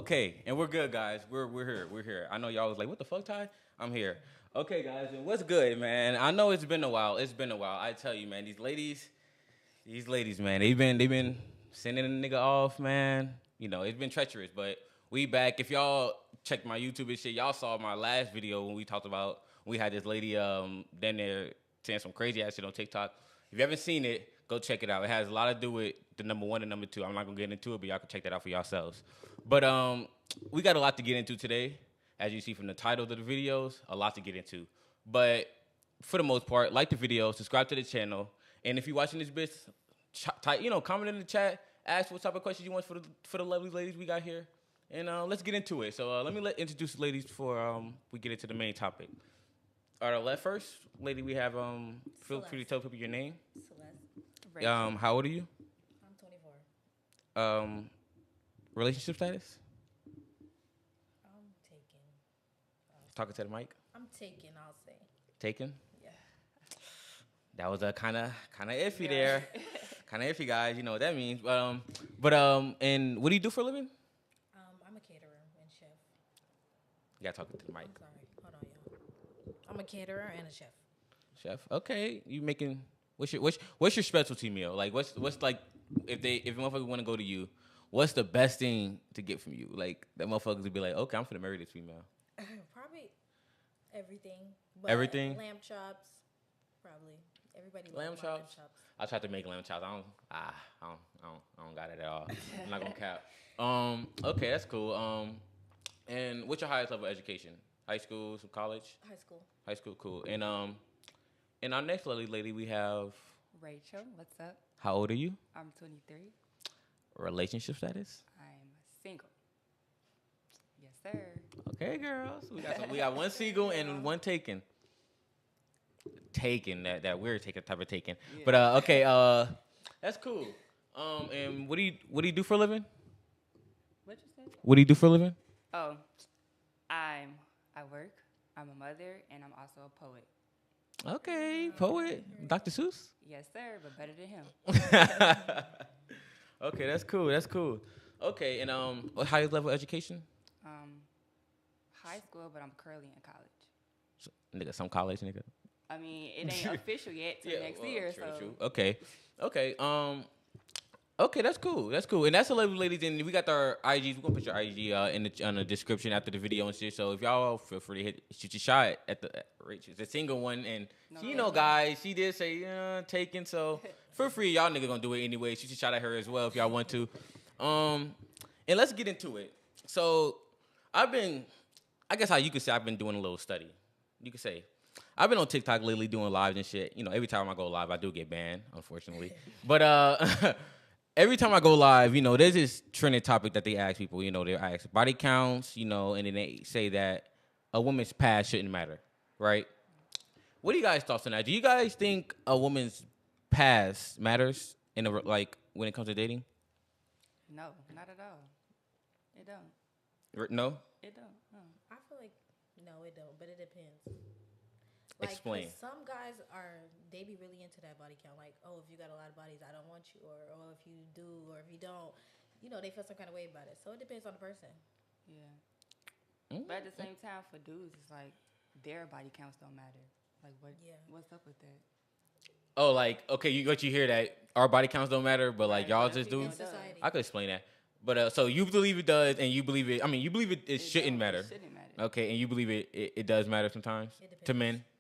Okay, and we're good, guys. We're here. We're here. I know y'all was like, "What the fuck, Ty?" I'm here. Okay, guys, and what's good, man? I know it's been a while. It's been a while. I tell you, man. These ladies, man. They've been sending a nigga off, man. You know, it's been treacherous, but we back. If y'all checked my YouTube and shit, y'all saw my last video when we talked about we had this lady down there saying some crazy ass shit on TikTok. If you haven't seen it, go check it out. It has a lot to do with the number one and number two. I'm not gonna get into it, but y'all can check that out for yourselves. But we got a lot to get into today, as you see from the titles of the videos. A lot to get into, but for the most part, like the video, subscribe to the channel, and if you're watching this bitch, comment in the chat, ask what type of questions you want for the lovely ladies we got here, and let's get into it. So let me introduce the ladies before we get into the main topic. All right, left first, lady, we have feel free to tell people your name. Celeste. How old are you? I'm 24. Relationship status? I'm taken. Talking to the mic. I'm taken, I'll say. Taken? Yeah. That was a kind of iffy Yeah. there. Kind of iffy, guys. You know what that means. And what do you do for a living? I'm a caterer and chef. You got talking to the mic. I'm sorry. Hold on, y'all. I'm a caterer and a chef. Chef. Okay. You making what's your specialty meal? Like what's like if motherfuckers want to go to you, what's the best thing to get from you? Like that motherfuckers would be like, okay, I'm finna marry this female. Probably everything. But Everything? Lamb chops. Probably. Everybody Lamb loves my lamb chops? chops. I tried to make lamb chops. I don't got it at all. I'm not gonna cap. Okay, that's cool. And what's your highest level of education? High school, some college? High school. High school, cool. And our next lady we have. Rachel, what's up? How old are you? I'm 23. Relationship status? I'm single. Yes, sir. Okay, girls. We got one single and one taken. Taken, that weird type of taken. Yeah. But okay, that's cool. And what do you do for a living? What you say? What do you do for a living? Oh, I work. I'm a mother, and I'm also a poet. Okay, poet, Dr. Seuss. Yes, sir, but better than him. Okay, that's cool. That's cool. Okay, and what highest level of education? High school, but I'm currently in college. So, nigga, some college, nigga. I mean, it ain't official yet till next year. True. Okay. Okay, that's cool. That's cool. And that's the lovely ladies. And we got our IGs. We're going to put your IG in the description after the video and shit. So if y'all feel free to shoot your shot at Rachel. It's a single one. And guys, she did say, taken. So feel free. Y'all niggas going to do it anyway. Shoot your shot at her as well if y'all want to. And let's get into it. So I guess how you could say I've been doing a little study. You could say. I've been on TikTok lately doing lives and shit. You know, every time I go live, I do get banned, unfortunately. But every time I go live, you know, there's this trending topic that they ask people. You know, they ask body counts, you know, and then they say that a woman's past shouldn't matter, right? What are you guys' thoughts on that? Do you guys think a woman's past matters when it comes to dating? No, not at all. It don't. No? It don't. No. I feel like, no, it don't, but it depends. Explain. Some guys they be really into that body count. Like, oh, if you got a lot of bodies, I don't want you. Or if you do, or if you don't, you know, they feel some kind of way about it. So it depends on the person. Yeah. But at the same time, for dudes, it's like their body counts don't matter. Like, what's up with that? Oh, like, okay, you hear that our body counts don't matter, but like y'all just do? I could explain that. But so you believe it does, and you believe it. I mean, you believe it shouldn't matter. It shouldn't matter. Okay, and you believe it does matter sometimes to men. It depends.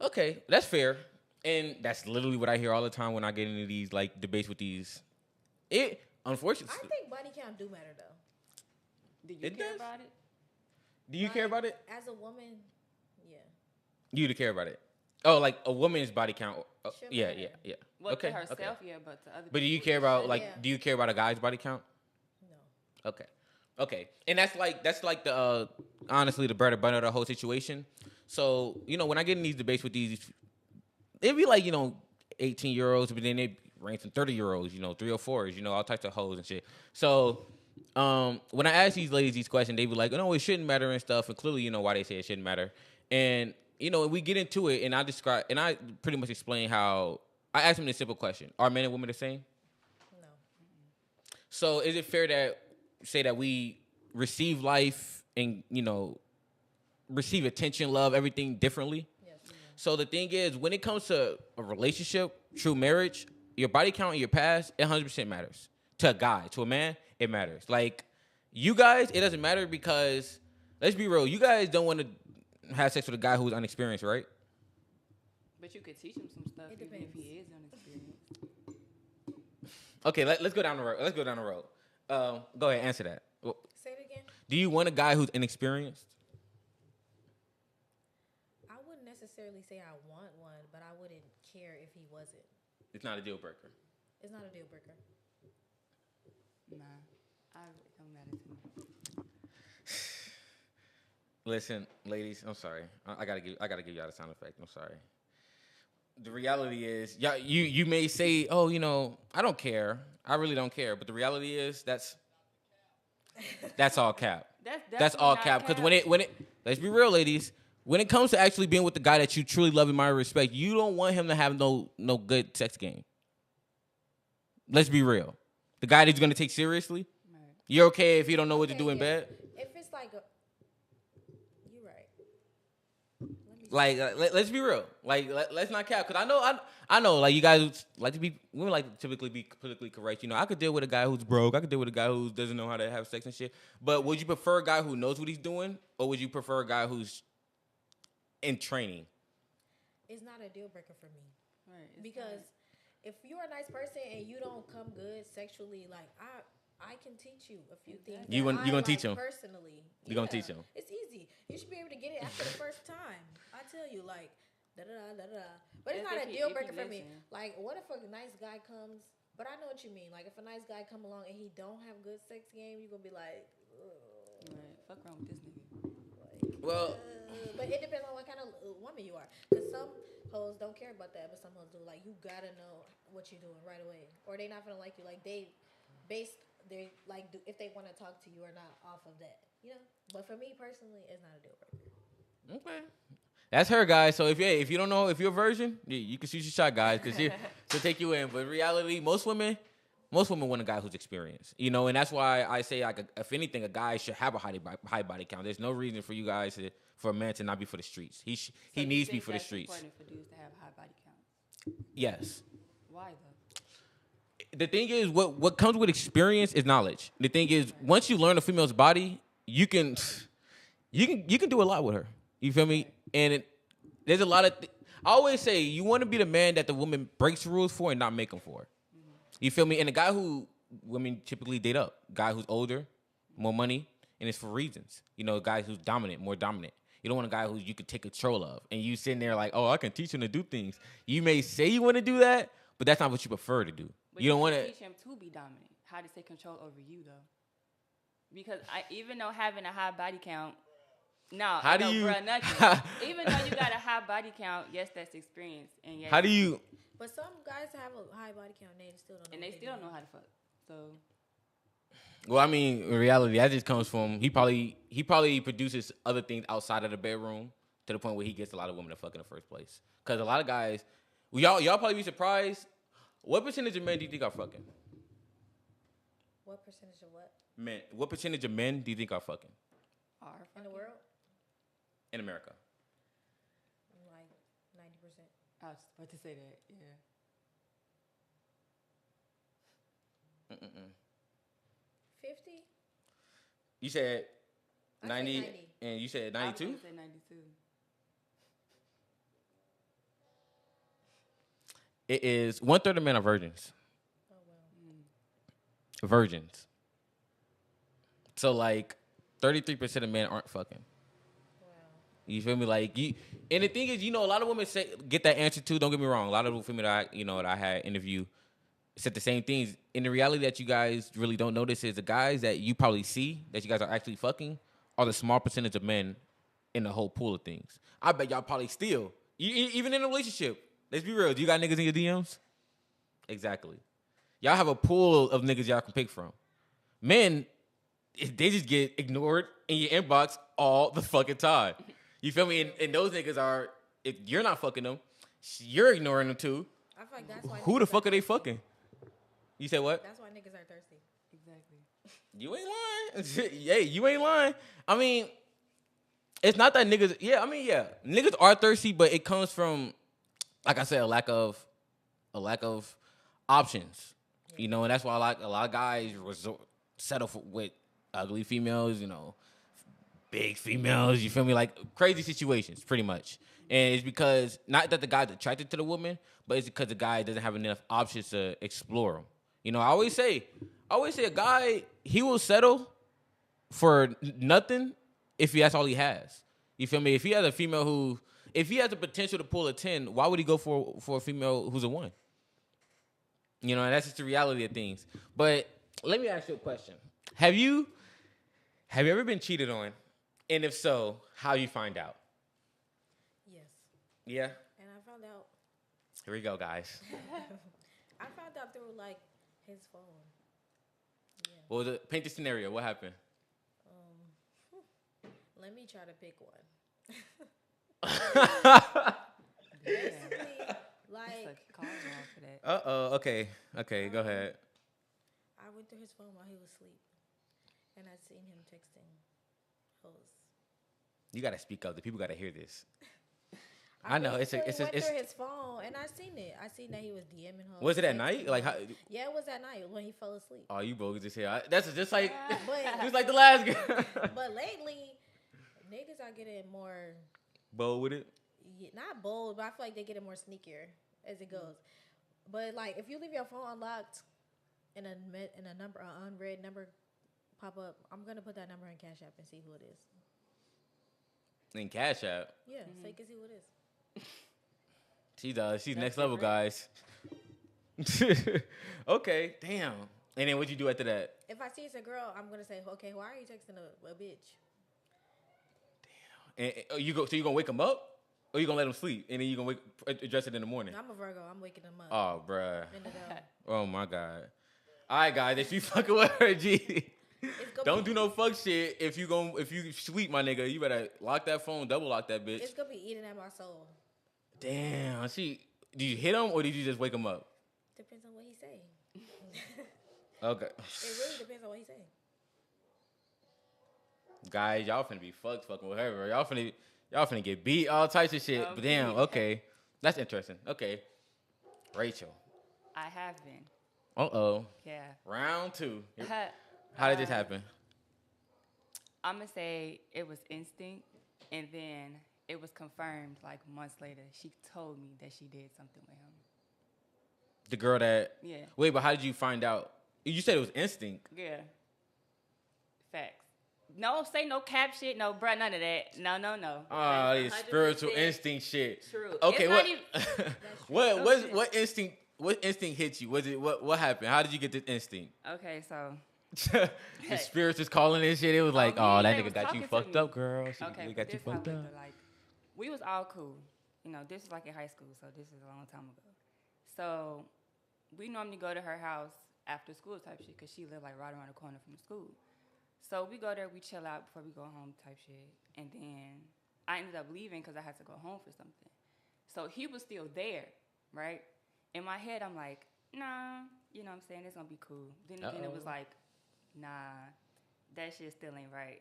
Okay, that's fair, and that's literally what I hear all the time when I get into these like debates with these. Unfortunately, I think body count do matter though. Do you care about it? Do you care about it? As a woman, yeah. You to care about it? Oh, like a woman's body count? Yeah. Well, okay, to herself, okay. Yeah, but to other people. But do you care about Do you care about a guy's body count? No. Okay, and that's like the honestly the bread and butter of the whole situation. So you know when I get in these debates with these, it'd be like 18-year-olds, but then they range from 30-year-olds, 304s, all types of hoes and shit. So when I ask these ladies these questions, they be like, no, it shouldn't matter and stuff. And clearly, why they say it shouldn't matter. And we get into it, and I pretty much explain how I asked them this simple question: are men and women the same? No. So is it fair that say that we receive life and, receive attention, love, everything differently. Yes. So the thing is, when it comes to a relationship, true marriage, your body count in your past, it 100% matters. To a guy, to a man, it matters. Like, you guys, it doesn't matter because, let's be real, you guys don't want to have sex with a guy who's unexperienced, right? But you could teach him some stuff even if he is unexperienced. Okay, let's go down the road. Go ahead, answer that. Say it again. Do you want a guy who's inexperienced? I wouldn't necessarily say I want one, but I wouldn't care if he wasn't. It's not a deal breaker. It's not a deal breaker. Nah, it don't matter to me. Listen, ladies, I'm sorry. I gotta give y'all the sound effect. I'm sorry. The reality is, you may say, oh, I don't care. I really don't care. But the reality is, that's all cap. That's all cap. Because when it, let's be real, ladies. When it comes to actually being with the guy that you truly love and admire, respect, you don't want him to have no good sex game. Let's be real. The guy that you're gonna take seriously, right. You're okay if you don't know what to do in bed. If it's like you're right. Let's be real. Let's not cap. Because I know. Like, you guys women like to typically be politically correct. I could deal with a guy who's broke. I could deal with a guy who doesn't know how to have sex and shit. But would you prefer a guy who knows what he's doing, or would you prefer a guy who's in training? It's not a deal breaker for me. Right. Because if you're a nice person and you don't come good sexually, like I can teach you a few things. You gonna teach him personally? You gonna teach him? It's easy. You should be able to get it after the first time. I tell you, like da da da da. But it's not a deal breaker for me. Like, what if a nice guy comes? But I know what you mean. Like, if a nice guy come along and he don't have good sex game, you gonna be like, right, fuck wrong with this nigga. But it depends on what kind of woman you are. Because some hoes don't care about that, but some hoes do. Like, you gotta know what you're doing right away, or they not gonna like you. Like, if they want to talk to you or not off of that, But for me personally, it's not a deal breaker. Okay, that's her, guys. So if you don't know, if you're a virgin, you can shoot your shot, guys, because she'll take you in. But in reality, most women want a guy who's experienced, and that's why I say, like, if anything, a guy should have a high body count. There's no reason for you guys for a man to not be for the streets. He needs to be for the streets. It's important for dudes to have high body count. Yes. Why though? The thing is, what comes with experience is knowledge. The thing is, once you learn a female's body, you can do a lot with her. You feel me? And there's a lot of. I always say you want to be the man that the woman breaks the rules for and not make them for. You feel me? And the guy who women typically date up, guy who's older, more money, and it's for reasons. A guy who's dominant, more dominant. You don't want a guy who you could take control of, and you sitting there like, oh, I can teach him to do things. You may say you want to do that, but that's not what you prefer to do. But you don't want to teach him to be dominant. How to take control over you, though? Because even though having a high body count, even though you got a high body count, yes, that's experience, and yes. How do you? But some guys have a high body count and they still don't know. And they still don't know how to fuck. So. Well, I mean, in reality, that just comes from he probably produces other things outside of the bedroom to the point where he gets a lot of women to fuck in the first place. Because a lot of guys, y'all probably be surprised. What percentage of men do you think are fucking? What percentage of what? Men. What percentage of men do you think are fucking? In the world? In America. Like 90%. I was about to say that, yeah. 50? You said 90, and you said 92? I was going to say 92. It is 1/3 of men are virgins. Oh, wow. Virgins. So, like, 33% of men aren't fucking. Wow. You feel me? And the thing is, a lot of women get that answer too. Don't get me wrong. A lot of the women that I had interview said the same things. And the reality that you guys really don't notice is the guys that you probably see that you guys are actually fucking are the small percentage of men in the whole pool of things. I bet y'all probably still, even in a relationship. Let's be real. Do you got niggas in your DMs? Exactly. Y'all have a pool of niggas y'all can pick from. Men, they just get ignored in your inbox all the fucking time. You feel me? And those niggas are, if you're not fucking them, you're ignoring them too. I feel like that's why. Who the fuck are they fucking? You said what? That's why niggas are thirsty. Exactly. You ain't lying. Hey, you ain't lying. I mean, it's not that niggas. Yeah, I mean, yeah, niggas are thirsty, but it comes from, like I said, a lack of options. Yeah. You know, and that's why a lot of guys settle with ugly females. You know, big females. You feel me? Like crazy situations, pretty much. And it's because not that the guy's attracted to the woman, but it's because the guy doesn't have enough options to explore them. You know, I always say a guy, he will settle for nothing if that's all he has. You feel me? If he has a female if he has the potential to pull a 10, why would he go for a female who's a 1? You know, and that's just the reality of things. But let me ask you a question. Have you ever been cheated on? And if so, how you find out? Yes. Yeah? And I found out. Here we go, guys. I found out through, like, his phone. Yeah. Well, paint the scenario. What happened? Let me try to pick one. Okay. Okay, go ahead. I went through his phone while he was asleep, and I seen him texting hoes. You gotta speak up. The people gotta hear this. I know it's went through his phone, and I seen it. I seen that he was DMing hoes. Was it at night? Like how? Yeah, it was at night when he fell asleep. Oh, you bogus as hell. That's just like just like the last guy. But lately, niggas are getting more bold with it. Yeah, not bold, but I feel like they getting more sneakier as it goes. But like, if you leave your phone unlocked and a number, an unread number pop up, I'm gonna put that number in Cash App and see who it is. In Cash App? Yeah, so you can see who it is. She's next level, guys. Okay, damn. And then what'd you do after that? If I see it's a girl, I'm gonna say, okay, why are you texting a bitch? Damn. And you gonna wake him up? Or you gonna let him sleep and then you gonna address it in the morning? I'm a Virgo. I'm waking him up. Oh, bruh. Oh my God. All right, guys. If you fucking with her, G, don't do no fuck shit. If you sleep, my nigga, you better lock that phone, double lock that bitch. It's gonna be eating at my soul. Damn. Did you hit him or did you just wake him up? Depends on what he's saying. Okay. It really depends on what he's saying. Guys, y'all finna be fucking with her, bro. Y'all finna get beat, all types of shit. But damn, okay. That's interesting. Okay. Rachel. I have been. Uh-oh. Yeah. Round 2. How did this happen? I'm going to say it was instinct, and then it was confirmed like months later. She told me that she did something with him. The girl that... Yeah. Wait, but how did you find out? You said it was instinct. Yeah. Facts. No, say no cap shit. No, bruh, none of that. No. Oh, this spiritual instinct shit. True. Okay, what instinct hit you? Was it what happened? How did you get this instinct? Okay, so the spirits is calling this shit. It was like, oh, that nigga got you fucked up, girl. Okay, got you fucked up. Like, we was all cool. You know, this was like in high school, so this is a long time ago. So we normally go to her house after school type shit because she lived like right around the corner from the school. So we go there, we chill out before we go home type shit. And then I ended up leaving because I had to go home for something. So he was still there, right? In my head, I'm like, nah, you know what I'm saying? It's going to be cool. Then again, it was like, nah, that shit still ain't right?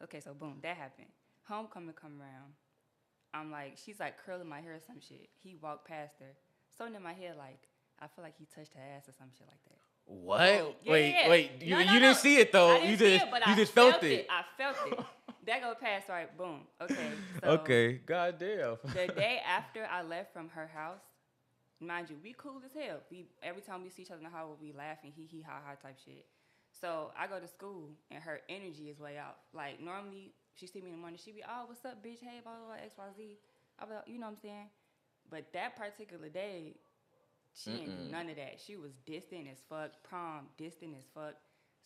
Okay, so boom, that happened. Homecoming come around. I'm like, she's like curling my hair or some shit. He walked past her. So in my head, like, I feel like he touched her ass or some shit like that. What? Oh, yeah. Wait. You didn't see it though. I didn't see it, but you just felt it. I felt it. That go past, right? Boom. Okay. So okay. Goddamn. The day after I left from her house, mind you, we cool as hell. Every time we see each other in the hallway, we laughing, hee ha ha type shit. So I go to school and her energy is way out. Like normally she see me in the morning, she be, oh, what's up, bitch? Hey, blah blah blah, XYZ. I be like, you know what I'm saying? But that particular day, she didn't do none of that. She was distant as fuck. Prom, distant as fuck.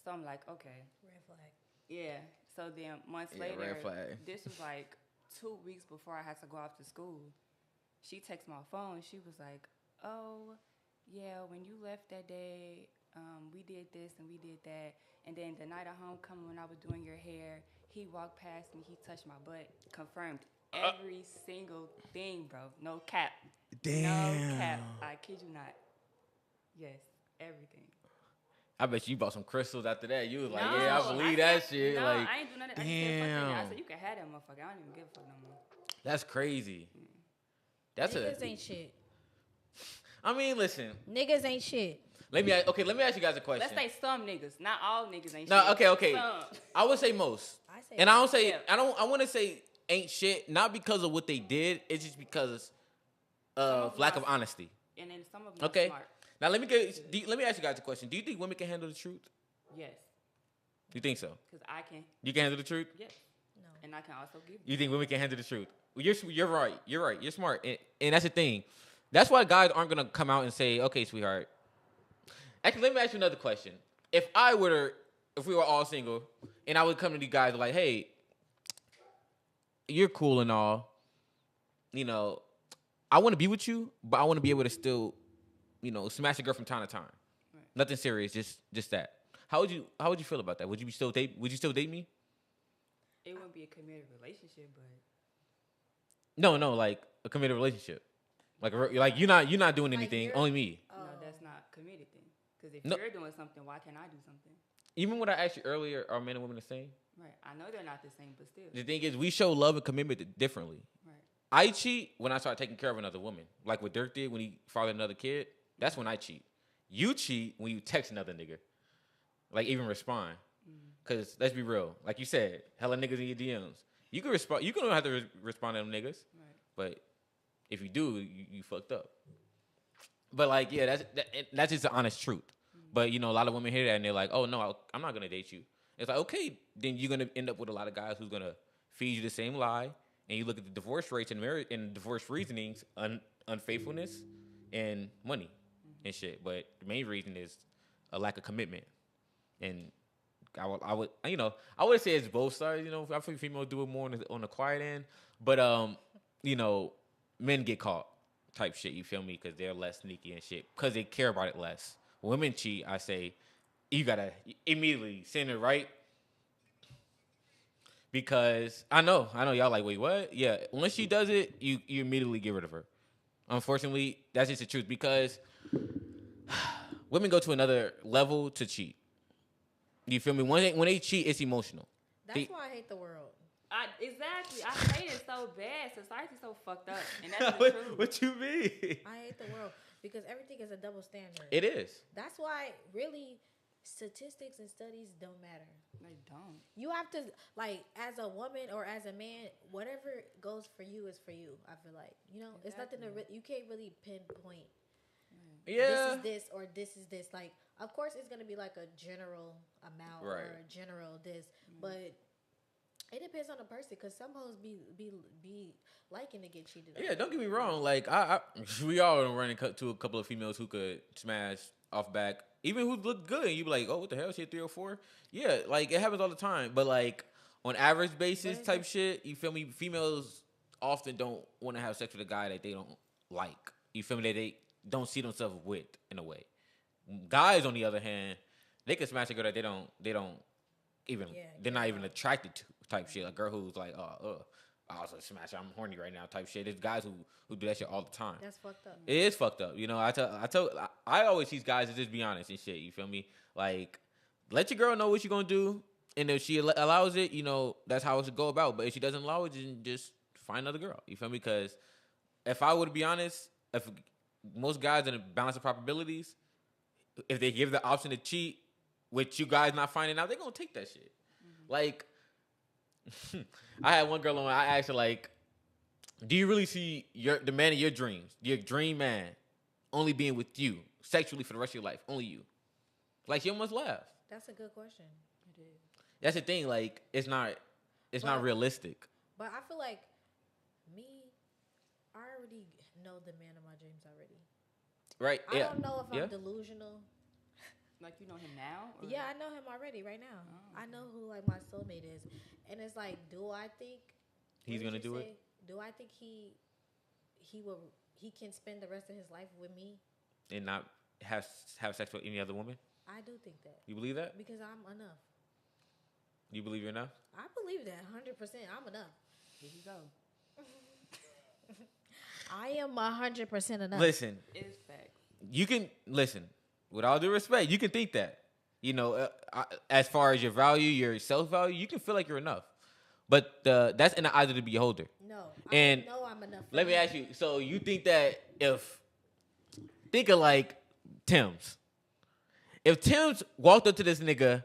So I'm like, okay. Red flag. Yeah. So then months later, red flag. This was like 2 weeks before I had to go off to school. She texted my phone. She was like, oh, yeah, when you left that day, we did this and we did that. And then the night of homecoming when I was doing your hair, he walked past me. He touched my butt. Confirmed every single thing, bro. No cap. Damn. No cap. I kid you not. Yes, everything. I bet you bought some crystals after that. You was like, No, yeah, I believe that shit. No, like, I ain't do nothing. damn. I said you can have that motherfucker. I don't even give a fuck no more. That's crazy. Niggas ain't shit. I mean, listen. Niggas ain't shit. Let me ask you guys a question. Let's say some niggas. Not all niggas ain't shit. No, okay. Some. I would say most. I want to say ain't shit, not because of what they did. It's just because of lack of honesty. And then some of them are smart. Now let me ask you guys a question. Do you think women can handle the truth? Yes. You think so? Because I can. You can handle the truth? Yes. No. And I can also give. You think women can handle the truth? Well, you're right. You're smart. And that's the thing. That's why guys aren't gonna come out and say, "Okay, sweetheart." Actually, let me ask you another question. If we were all single, and I would come to these guys like, "Hey, you're cool and all, you know, I want to be with you, but I want to be able to still, smash a girl from time to time. Right. Nothing serious, just that." How would you feel about that? Would you still date me? It wouldn't be a committed relationship, but no, like a committed relationship. Like you're not doing anything, only me. No, that's not committed then. Because if you're doing something, why can't I do something? Even when I asked you earlier, are men and women the same? Right. I know they're not the same, but still. The thing is, we show love and commitment differently. Right. I cheat when I start taking care of another woman. Like what Dirk did when he fathered another kid. That's when I cheat. You cheat when you text another nigga. Like even respond. Because let's be real. Like you said, hella niggas in your DMs. You can respond. You don't have to respond to them niggas. Right. But if you do, you fucked up. But like, yeah, that's just the honest truth. But a lot of women hear that and they're like, "Oh no, I'm not gonna date you." It's like, okay, then you're gonna end up with a lot of guys who's gonna feed you the same lie. And you look at the divorce rates and marriage and divorce reasonings, unfaithfulness, and money and shit. But the main reason is a lack of commitment. And I would say it's both sides. I think females do it more on the quiet end, but men get caught type shit. You feel me? Because they're less sneaky and shit. Because they care about it less. Women cheat. I say you gotta immediately send it right. Because I know y'all like, wait, what? Yeah, once she does it, you immediately get rid of her. Unfortunately, that's just the truth. Because women go to another level to cheat. You feel me? When they cheat, it's emotional. That's why I hate the world. Exactly. I hate it so bad. Society's so fucked up. And that's the truth. What you mean? I hate the world because everything is a double standard. It is. That's why, really, statistics and studies don't matter. They don't. You have to, like, as a woman or as a man, whatever goes for you is for you, I feel like. Exactly. It's nothing to you can't really pinpoint. Yeah. This is this or this is this. Like, of course, it's going to be like a general amount or a general this, but it depends on the person because some hoes be liking to get cheated on. Yeah, don't get me wrong. Like, we all run into a couple of females who could smash off back, even who look good. And you be like, oh, what the hell? She had 3 or 4? Yeah, like, it happens all the time. But, like, on average basis type shit, you feel me? Females often don't want to have sex with a guy that they don't like. You feel me? That they don't see themselves with, in a way. Guys, on the other hand, they can smash a girl that they don't even, they're not even attracted to type shit. A girl who's like, I also smash her, I'm horny right now type shit. There's guys who do that shit all the time. That's fucked up. It is fucked up. I always teach guys to just be honest and shit. You feel me? Like, let your girl know what you're gonna do, and if she allows it, that's how it should go about. But if she doesn't allow it, then just find another girl. You feel me? Because if I were to be honest, if most guys in a balance of probabilities, if they give the option to cheat, with you guys not finding out, they're gonna take that shit. Mm-hmm. Like, I had one girl on. I asked her, like, do you really see the man of your dreams, your dream man, only being with you sexually for the rest of your life, only you? Like, she almost laughed. That's a good question. It is. That's the thing. Like, it's not realistic. But I feel like I already know the man of my dreams already. Right. I don't know if I'm delusional. Like, you know him now? Or? Yeah, I know him already right now. Oh, okay. I know who, like, my soulmate is. And it's like, do I think he's going to do it? Do I think he can spend the rest of his life with me? And not have sex with any other woman? I do think that. You believe that? Because I'm enough. You believe you're enough? I believe that 100%. I'm enough. Here you go. I am 100% enough. Listen. It's facts. You can, listen, with all due respect, you can think that. as far as your value, your self value, you can feel like you're enough. But that's in the eyes of the beholder. No, and I know I'm enough. Let me ask you. So you think that think of like Tim's. If Tim's walked up to this nigga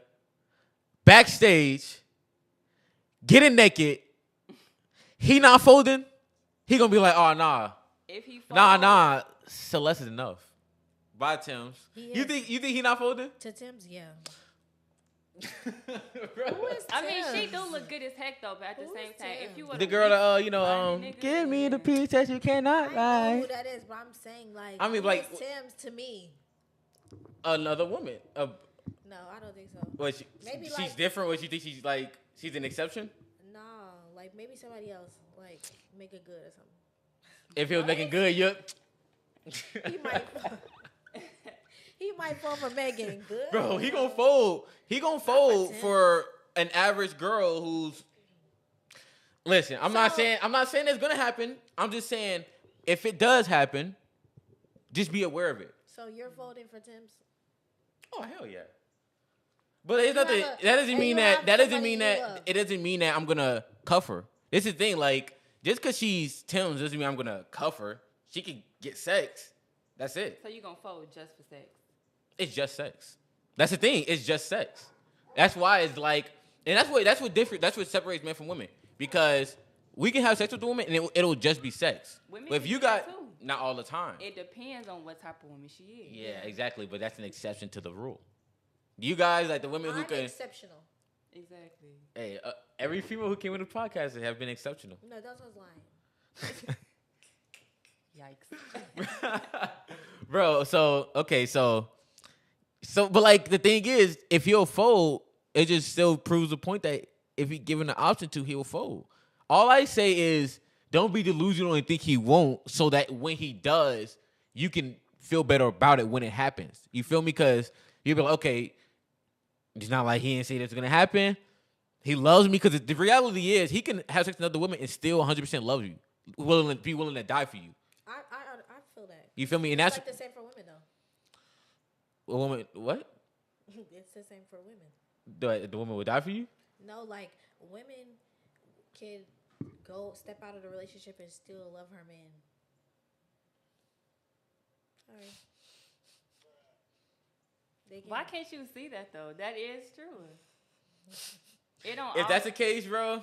backstage, getting naked, he not folding, he gonna be like, oh nah. If he nah, Celeste is enough. Bye, Tim's. You think he not folding? To Tim's, yeah. I mean, she do look good as heck though, but at the same time, if you were the girl that give me the piece that you cannot lie. I know who that is, but I'm saying like Tim's to me. Another woman. No, I don't think so. What, maybe she's different. What, you think she's an exception? No, like maybe somebody else like make it good or something. If he was making good, he might fall for Meg getting good. Bro, he gonna fold. He gonna fold for an average girl who's. Listen, I'm not saying it's gonna happen. I'm just saying if it does happen, just be aware of it. So you're voting for Tim's? Oh hell yeah! But it's nothing. That doesn't mean that. That doesn't mean that. It doesn't mean that I'm gonna cuff her. This is the thing. Like just because she's Tim's doesn't mean I'm gonna cuff her. She can get sex. That's it. So you gonna fold just for sex? It's just sex. That's the thing. It's just sex. That's why it's like, and that's what separates men from women, because we can have sex with a woman and it'll just be sex. Women but if you got not all the time. It depends on what type of woman she is. Yeah, exactly. But that's an exception to the rule. You guys like the women who can exceptional. Exactly. Hey, every female who came with the podcast have been exceptional. No, that's what's lying. Yikes. Bro, but like the thing is, if he'll fold, it just still proves the point that if he given the option to, he'll fold. All I say is don't be delusional and think he won't, so that when he does, you can feel better about it when it happens. You feel me? Because you'll be like, okay, it's not like he didn't say that's gonna happen. He loves me, because the reality is he can have sex with another woman and still 100% love you, be willing to die for you. I feel that. You feel me? And that's like the same for women though. A woman, what? It's the same for women. The woman would die for you? No, like women can step out of the relationship and still love her man. Sorry. Why can't you see that though? That is true. It don't. If that's the case, bro.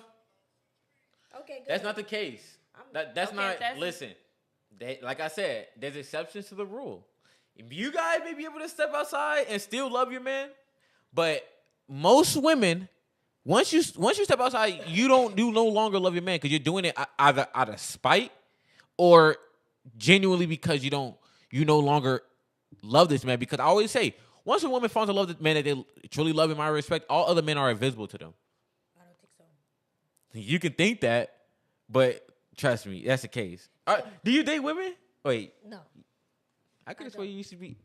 Okay, good. That's not the case. Listen. Like I said, there's exceptions to the rule. You guys may be able to step outside and still love your man, but most women, once you step outside, you no longer love your man, because you're doing it either out of spite or genuinely because you no longer love this man. Because I always say, once a woman falls in love with the man that they truly love and I respect, all other men are invisible to them. I don't think so. You can think that, but trust me, that's the case. Do you date women? Wait. No. I could have sworn you used to be.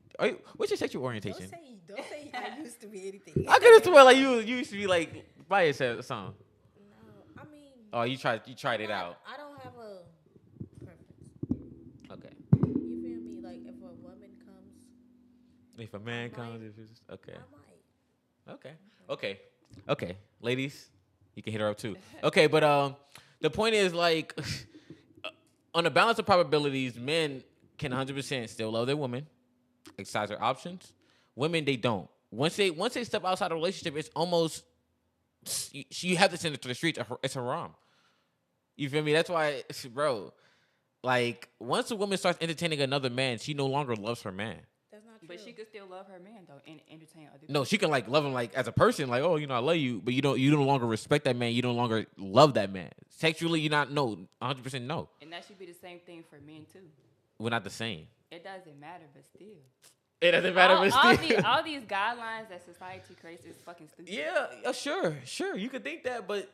What's your sexual orientation? Don't say I used to be anything. I could have sworn like you used to be like by yourself or something. No, I mean. Oh, you tried it out. I don't have a preference. Okay. You feel me? Like if a woman comes. If a man comes, if it's okay. I might. Okay. Ladies, you can hit her up too. Okay, but the point is like, on the balance of probabilities, men can 100% still love their woman, exercise their options. Women, they don't. Once they step outside a relationship, it's almost you have to send it to the streets. It's haram. You feel me? That's why, bro. Like once a woman starts entertaining another man, she no longer loves her man. That's not true. But she could still love her man though and entertain other people. No, she can like love him like as a person, like, oh, I love you, but you no longer respect that man. You no longer love that man. Sexually, you're not 100% no. And that should be the same thing for men too. We're not the same. It doesn't matter, but still. It doesn't matter, but still. All these guidelines that society creates is fucking stupid. Yeah, sure. You could think that, but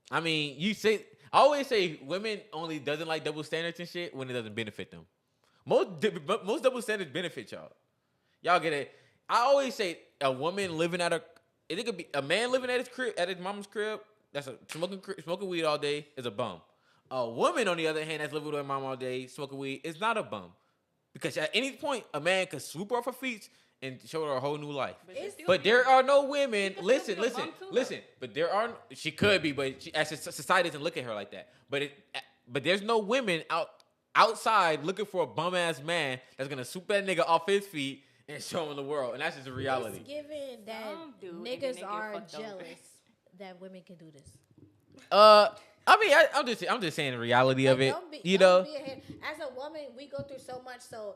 I always say women only doesn't like double standards and shit when it doesn't benefit them. Most double standards benefit y'all. Y'all get it. I always say a woman living it could be a man living at his crib, at his mama's crib, that's smoking weed all day is a bum. A woman, on the other hand, that's living with her mom all day, smoking weed, is not a bum. Because at any point, a man could swoop off her feet and show her a whole new life. But there are no women. Listen. But there are. She could be, but as society doesn't look at her like that. But there's no women outside looking for a bum ass man that's gonna swoop that nigga off his feet and show him the world, and that's just a reality. It's given that niggas are jealous that women can do this. I mean, I'm just saying the reality of it. Don't be as a woman, we go through so much, so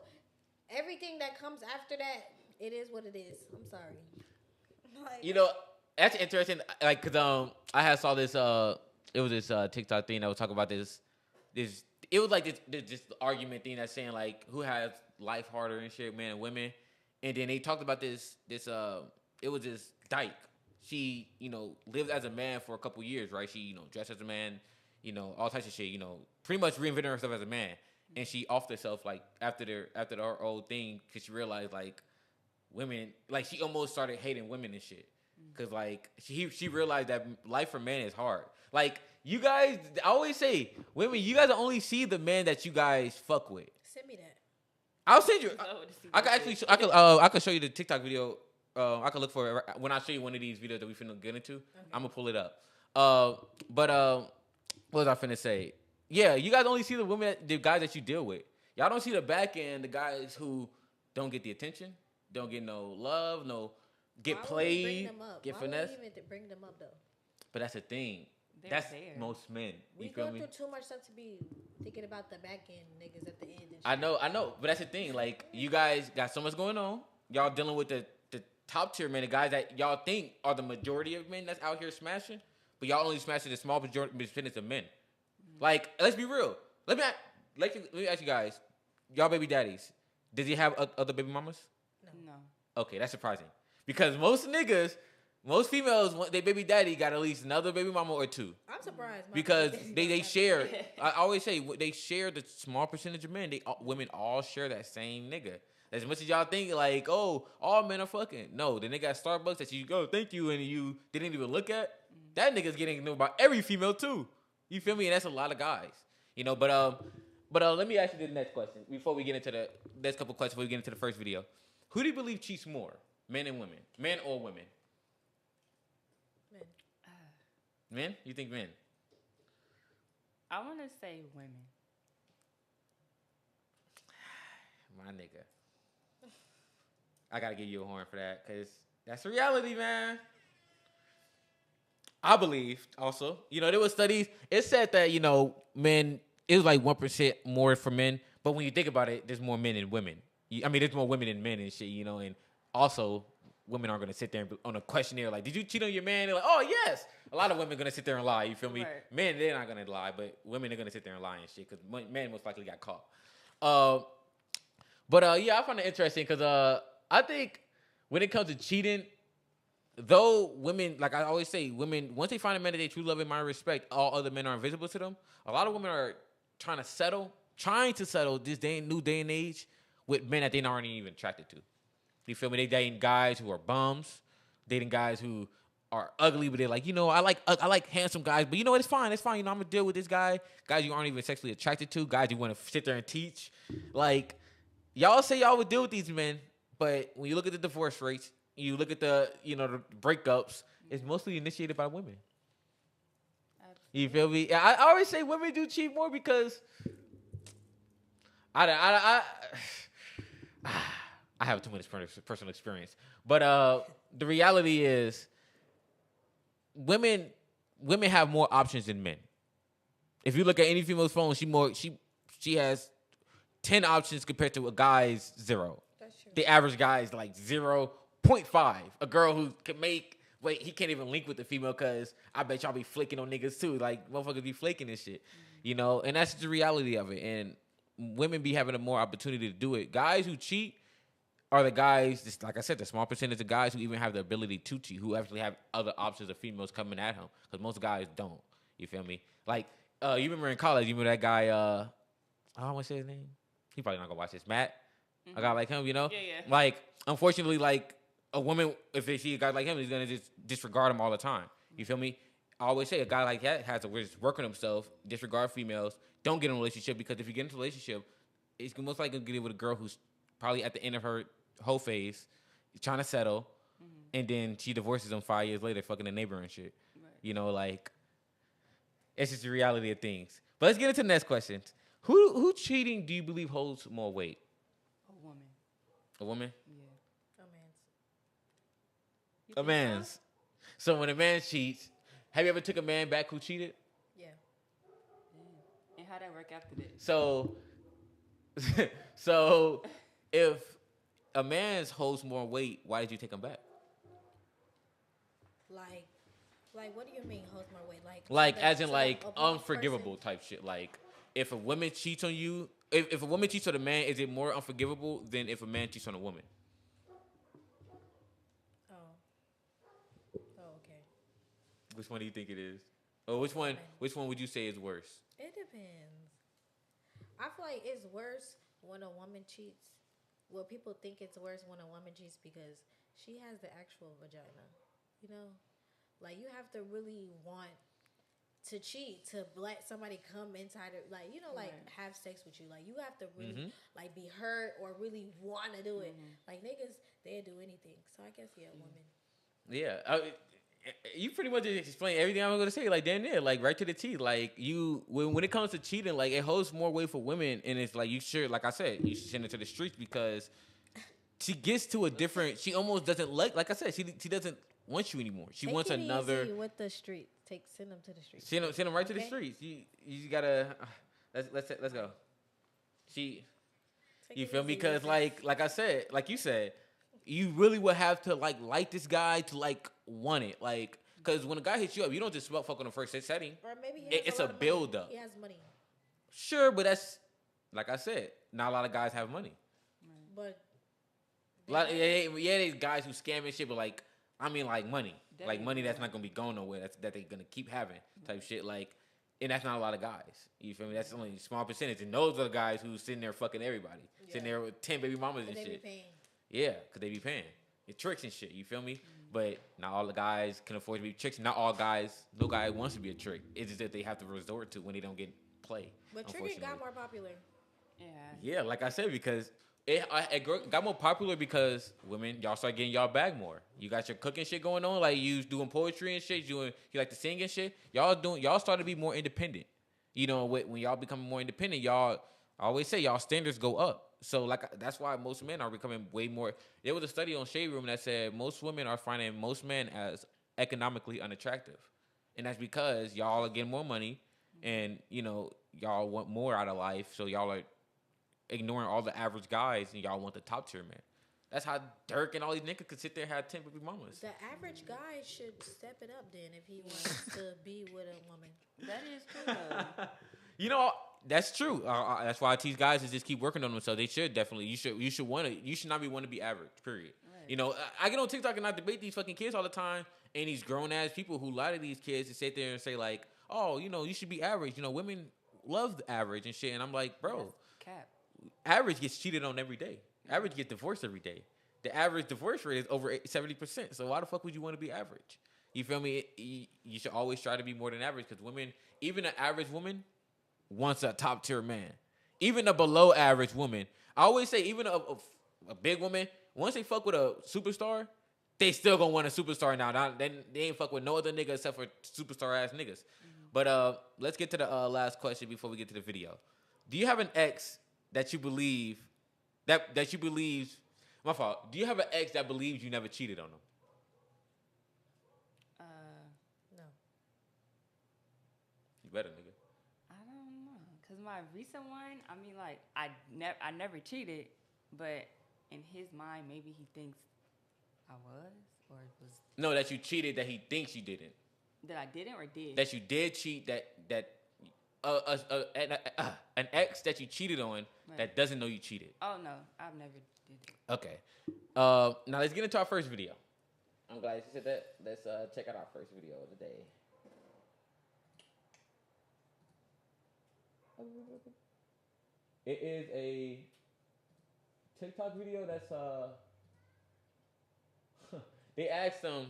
everything that comes after that, it is what it is. I'm sorry. That's interesting. Like, cause I had saw this. It was this TikTok thing that was talking about this. It was like this argument thing that's saying like who has life harder and shit, men and women. And then they talked about this. It was this dyke. She, lived as a man for a couple years, right? She, dressed as a man, all types of shit, pretty much reinventing herself as a man. And she offed herself, like, after her old thing, because she realized, like, women, like, she almost started hating women and shit. Because, like, she realized that life for men is hard. Like, you guys, I always say, women, you guys only see the men that you guys fuck with. Send me that. I'll send you. I could show you the TikTok video. I can look for it when I show you one of these videos that we finna get into. Okay. I'm gonna pull it up. But what was I finna say? Yeah, you guys only see the guys that you deal with. Y'all don't see the back end, the guys who don't get the attention, don't get no love, get played, get finesse. Why would we even bring them up though? But that's the thing. That's most men. We go through too much stuff to be thinking about the back end niggas at the end. I know, but that's the thing. Like, you guys got so much going on. Y'all dealing with the top tier men, the guys that y'all think are the majority of men that's out here smashing, but y'all only smashing the small percentage of men. Like, let's be real. Let me ask you guys, y'all baby daddies, does he have other baby mamas? No. Okay, that's surprising. Because most females, their baby daddy got at least another baby mama or two. I'm surprised. Because they share, I always say, they share the small percentage of men. Women all share that same nigga. As much as y'all think, like, oh, all men are fucking. No, the nigga at Starbucks that you go, thank you, and you didn't even look at, that nigga's getting to know about every female, too. You feel me? And that's a lot of guys. But let me ask you the next question before we get into the next couple questions before we get into the first video. Who do you believe cheats more, men and women? Men or women? Men. Men? You think men? I want to say women. My nigga. I gotta give you a horn for that, because that's the reality, man. I believe also, there was studies. It said that, men, it was like 1% more for men. But when you think about it, there's more men than women. There's more women than men and shit, and also women aren't going to sit there and on a questionnaire like, did you cheat on your man? They're like, oh, yes. A lot of women are going to sit there and lie, you feel me? Right. Men, they're not going to lie, but women are going to sit there and lie and shit, because men most likely got caught. Yeah, I find it interesting because I think when it comes to cheating, though women, like I always say, women, once they find a man that they truly love and admire and respect, all other men are invisible to them. A lot of women are trying to settle this new day and age with men that they aren't even attracted to. You feel me? They dating guys who are bums, dating guys who are ugly, but they're like, I like handsome guys, but it's fine. I'm gonna deal with this guy. Guys you aren't even sexually attracted to, guys you want to sit there and teach. Like, y'all say y'all would deal with these men, but when you look at the divorce rates, you look at the the breakups, it's mostly initiated by women. Absolutely. You feel me? I always say women do cheat more because I have too much personal experience. But the reality is women have more options than men. If you look at any female's phone, she has 10 options compared to a guy's 0. That's true. The average guy is like 0.5. A girl who can he can't even link with the female because I bet y'all be flaking on niggas too. Like, motherfuckers be flaking and shit. And that's the reality of it. And women be having a more opportunity to do it. Guys who cheat are the guys, just like I said, the small percentage of guys who even have the ability to cheat, who actually have other options of females coming at him. Because most guys don't. You feel me? Like, you remember in college, you remember that guy, I don't want to say his name. He probably not going to watch this. Matt? Mm-hmm. A guy like him, Yeah. Like, unfortunately, like, a woman, if they see a guy like him, is going to just disregard him all the time. You feel me? I always say a guy like that has to just work on himself, disregard females, don't get in a relationship, because if you get into a relationship, it's most likely going to get with a girl who's probably at the end of her whole phase, trying to settle, and then she divorces him 5 years later, fucking the neighbor and shit. Right. You know, like, it's just the reality of things. But let's get into the next question. Who cheating do you believe holds more weight? A woman. A woman? Yeah. A man's. So when a man cheats, have you ever took a man back who cheated? Yeah. And how'd that work after this? So if a man's holds more weight, why did you take him back? Like, what do you mean holds more weight? Like as in like unforgivable type shit. Like if a woman cheats on you, if a woman cheats on a man, is it more unforgivable than if a man cheats on a woman? Okay. Which one do you think it is? Or which one would you say is worse? It depends. I feel like it's worse when a woman cheats. Well, people think it's worse when a woman cheats because she has the actual vagina. You know? Like, you have to really want to cheat, to let somebody come inside her, like, you know, like, have sex with you. Like, you have to really, like, be hurt or really want to do it. Like, niggas, they'll do anything. So, I guess, yeah, woman. Yeah. You pretty much explained everything I'm going to say. Like, damn near, like, right to the T. Like, when it comes to cheating, like, it holds more weight for women. And it's like, you should, like I said, you should send her to the streets because she gets to a different, she almost doesn't like I said, she doesn't want you anymore. She wants another. Easy with the street. Send them to the streets. Send them right to the streets. You gotta let's go. You feel me? Because like I said, like you said, you really would have to like this guy to like want it. Like, because when a guy hits you up, you don't just fuck on the first setting. Or maybe it's a build up. He has money. Sure, but that's like I said, not a lot of guys have money. But there's guys who scam and shit, but like I mean like money. Like money that's not gonna be going nowhere. That they're gonna keep having type shit. Like, and that's not a lot of guys. You feel me? That's only a small percentage. And those are the guys who's sitting there fucking everybody, sitting there with 10 baby mamas and shit. Yeah, cause they be paying. It's tricks and shit. You feel me? But not all the guys can afford to be tricks. Not all guys. No guy wants to be a trick. It's just that they have to resort to when they don't get play. But tricking got more popular. Yeah. Yeah, like I said, because it got more popular because women, y'all start getting y'all bag more. You got your cooking shit going on, like you doing poetry and shit. You like to sing and shit. Y'all start to be more independent. You know, when y'all become more independent, I always say y'all standards go up. So that's why most men are becoming way more. There was a study on Shade Room that said most women are finding most men as economically unattractive, and that's because y'all are getting more money, and you know y'all want more out of life. So y'all are ignoring all the average guys, and y'all want the top tier man. That's how Dirk and all these niggas could sit there and have 10 baby mamas. The average guy should step it up then if he wants to be with a woman. That is true though. You know, that's true. That's why I teach guys to just keep working on themselves. They should definitely. You should not want to be average. Period. Right. You know, I get on TikTok and I debate these fucking kids all the time, and these grown ass people who lie to these kids to sit there and say like, oh, you know, you should be average. You know, women love the average and shit. And I'm like, bro, that's cap. Average gets cheated on every day. Average gets divorced every day. The average divorce rate is over 70%. So why the fuck would you want to be average? You feel me? You should always try to be more than average because women, even an average woman, wants a top tier man. Even a below average woman. I always say even a big woman, once they fuck with a superstar, they still gonna want a superstar now. They ain't fuck with no other nigga except for superstar ass niggas. But let's get to the last question before we get to the video. Do you have an ex that you believe that you believe? My fault. Do you have an ex that believes you never cheated on them? No. You better, nigga. I don't know, cause my recent one, I mean, like I never cheated, but in his mind, maybe he thinks I was or it was. No, that you cheated. That he thinks you didn't. That I didn't or did. That you did cheat. An ex that you cheated on that doesn't know you cheated. Oh no, I've never did it. Okay. Now let's get into our first video. I'm glad you said that. Let's check out our first video of the day. It is a TikTok video that's they asked them,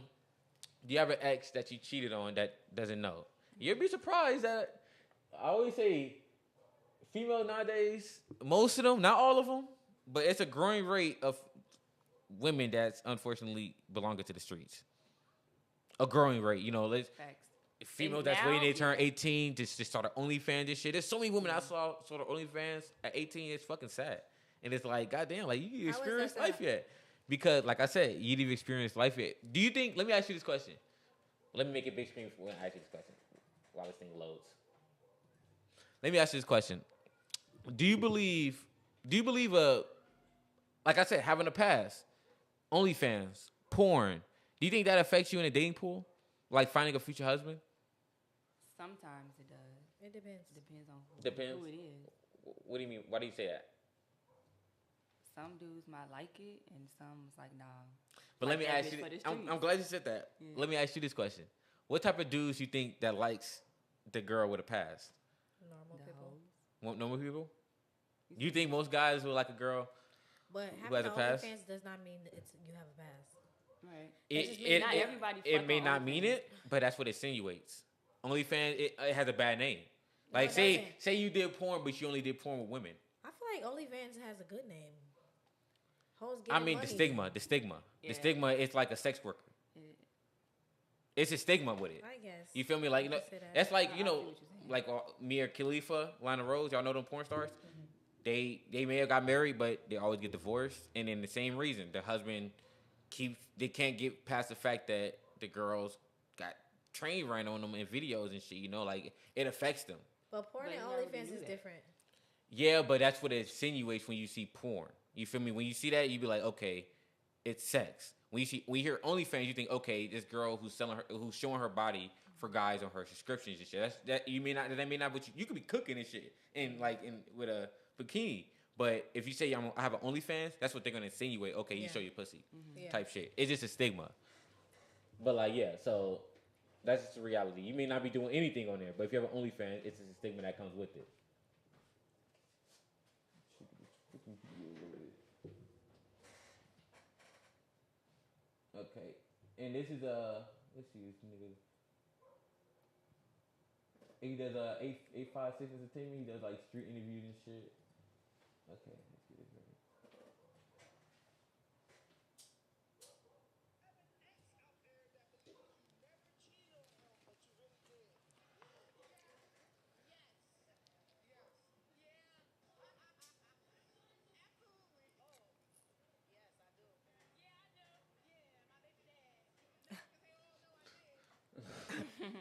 do you have an ex that you cheated on that doesn't know? You'd be surprised that I always say female nowadays, most of them, not all of them, but it's a growing rate of women that's unfortunately belonging to the streets. A growing rate, let's Facts. females that's waiting they turn 18 just start an OnlyFans and shit. There's so many women I saw sort of OnlyFans at 18. It's fucking sad, and it's like, goddamn, like you didn't experience life yet, because like I said, you didn't experience life yet. Do you think? Let me ask you this question. Let me make it big screen when I ask you this question while this thing loads. Let me ask you this question. Do you believe like I said, having a past, OnlyFans, porn, do you think that affects you in a dating pool? Like finding a future husband? Sometimes it does. It depends. Depends on who it is. What do you mean? Why do you say that? Some dudes might like it, and some's like, nah. But let me ask you. I'm glad you said that. Yeah. Let me ask you this question: what type of dudes you think that likes the girl with a past? Normal people. Normal people? You think most guys will like a girl who has a past? OnlyFans does not mean that you have a past. Right. It may not mean it, but that's what it insinuates. OnlyFans, it has a bad name. Like say you did porn, but you only did porn with women. I feel like OnlyFans has a good name. The stigma. Yeah. The stigma is like a sex worker. It's a stigma with it. I guess. You feel me? Like that's like like Mia Khalifa, Lana Rose. Y'all know them porn stars. Mm-hmm. They may have got married, but they always get divorced, and then the same reason the husband they can't get past the fact that the girls got train ran on them in videos and shit. Like it affects them. But porn and OnlyFans is different. Yeah, but that's what it insinuates when you see porn. You feel me? When you see that, you be like, okay, it's sex. When you hear OnlyFans, you think, okay, this girl who's showing her body for guys on her subscriptions and shit. That may not, but you could be cooking and shit with a bikini. But if you say I have an OnlyFans, that's what they're gonna insinuate. Okay, you show your pussy, type shit. It's just a stigma. But so that's just the reality. You may not be doing anything on there, but if you have an OnlyFans, it's just a stigma that comes with it. Okay, and this is let's see this nigga. He does 856 Entertainment. He does like street interviews and shit. Okay, let's get this ready.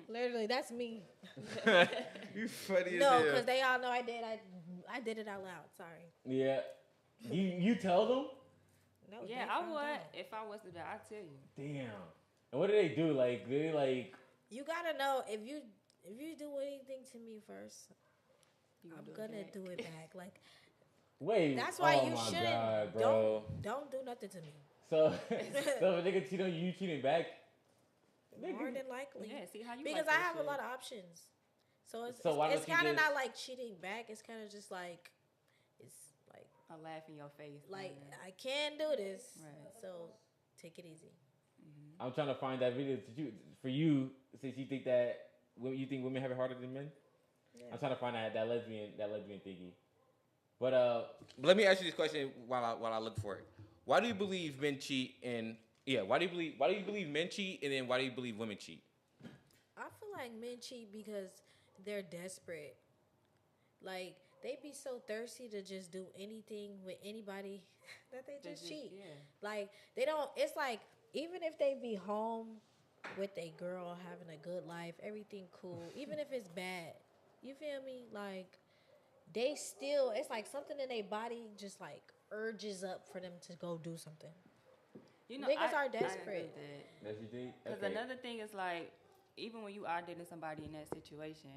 Literally, that's me. You funny as hell. hell. No, because they all know I did. I did it out loud. Sorry. Yeah. You tell them? No. Yeah, I would. If I was there, I'd tell you. Damn. And what do they do? Like, they like. You gotta know if you do anything to me first, I'm gonna do it back. Like. Wait. That's why you shouldn't. Don't do nothing to me. So if a nigga cheat on you, cheating back? More than likely. Yeah, see how you because I have a lot of options. So it's kind of not like cheating back. It's kind of just like, it's like a laugh in your face. Like, I can do this. Right. So take it easy. Mm-hmm. I'm trying to find that video for you, since you think that women have it harder than men. Yeah. I'm trying to find that lesbian thingy. But let me ask you this question while I look for it. Why do you believe men cheat why do you believe men cheat, and then why do you believe women cheat? I feel like men cheat because they're desperate. Like, they be so thirsty to just do anything with anybody that they just cheat. Yeah. Like, they don't, it's like, even if they be home with a girl having a good life, everything cool, even if it's bad, you feel me? Like, they still, it's like something in their body just like urges up for them to go do something. Niggas are desperate. That's you think? Because another thing is like, even when you are dating somebody in that situation,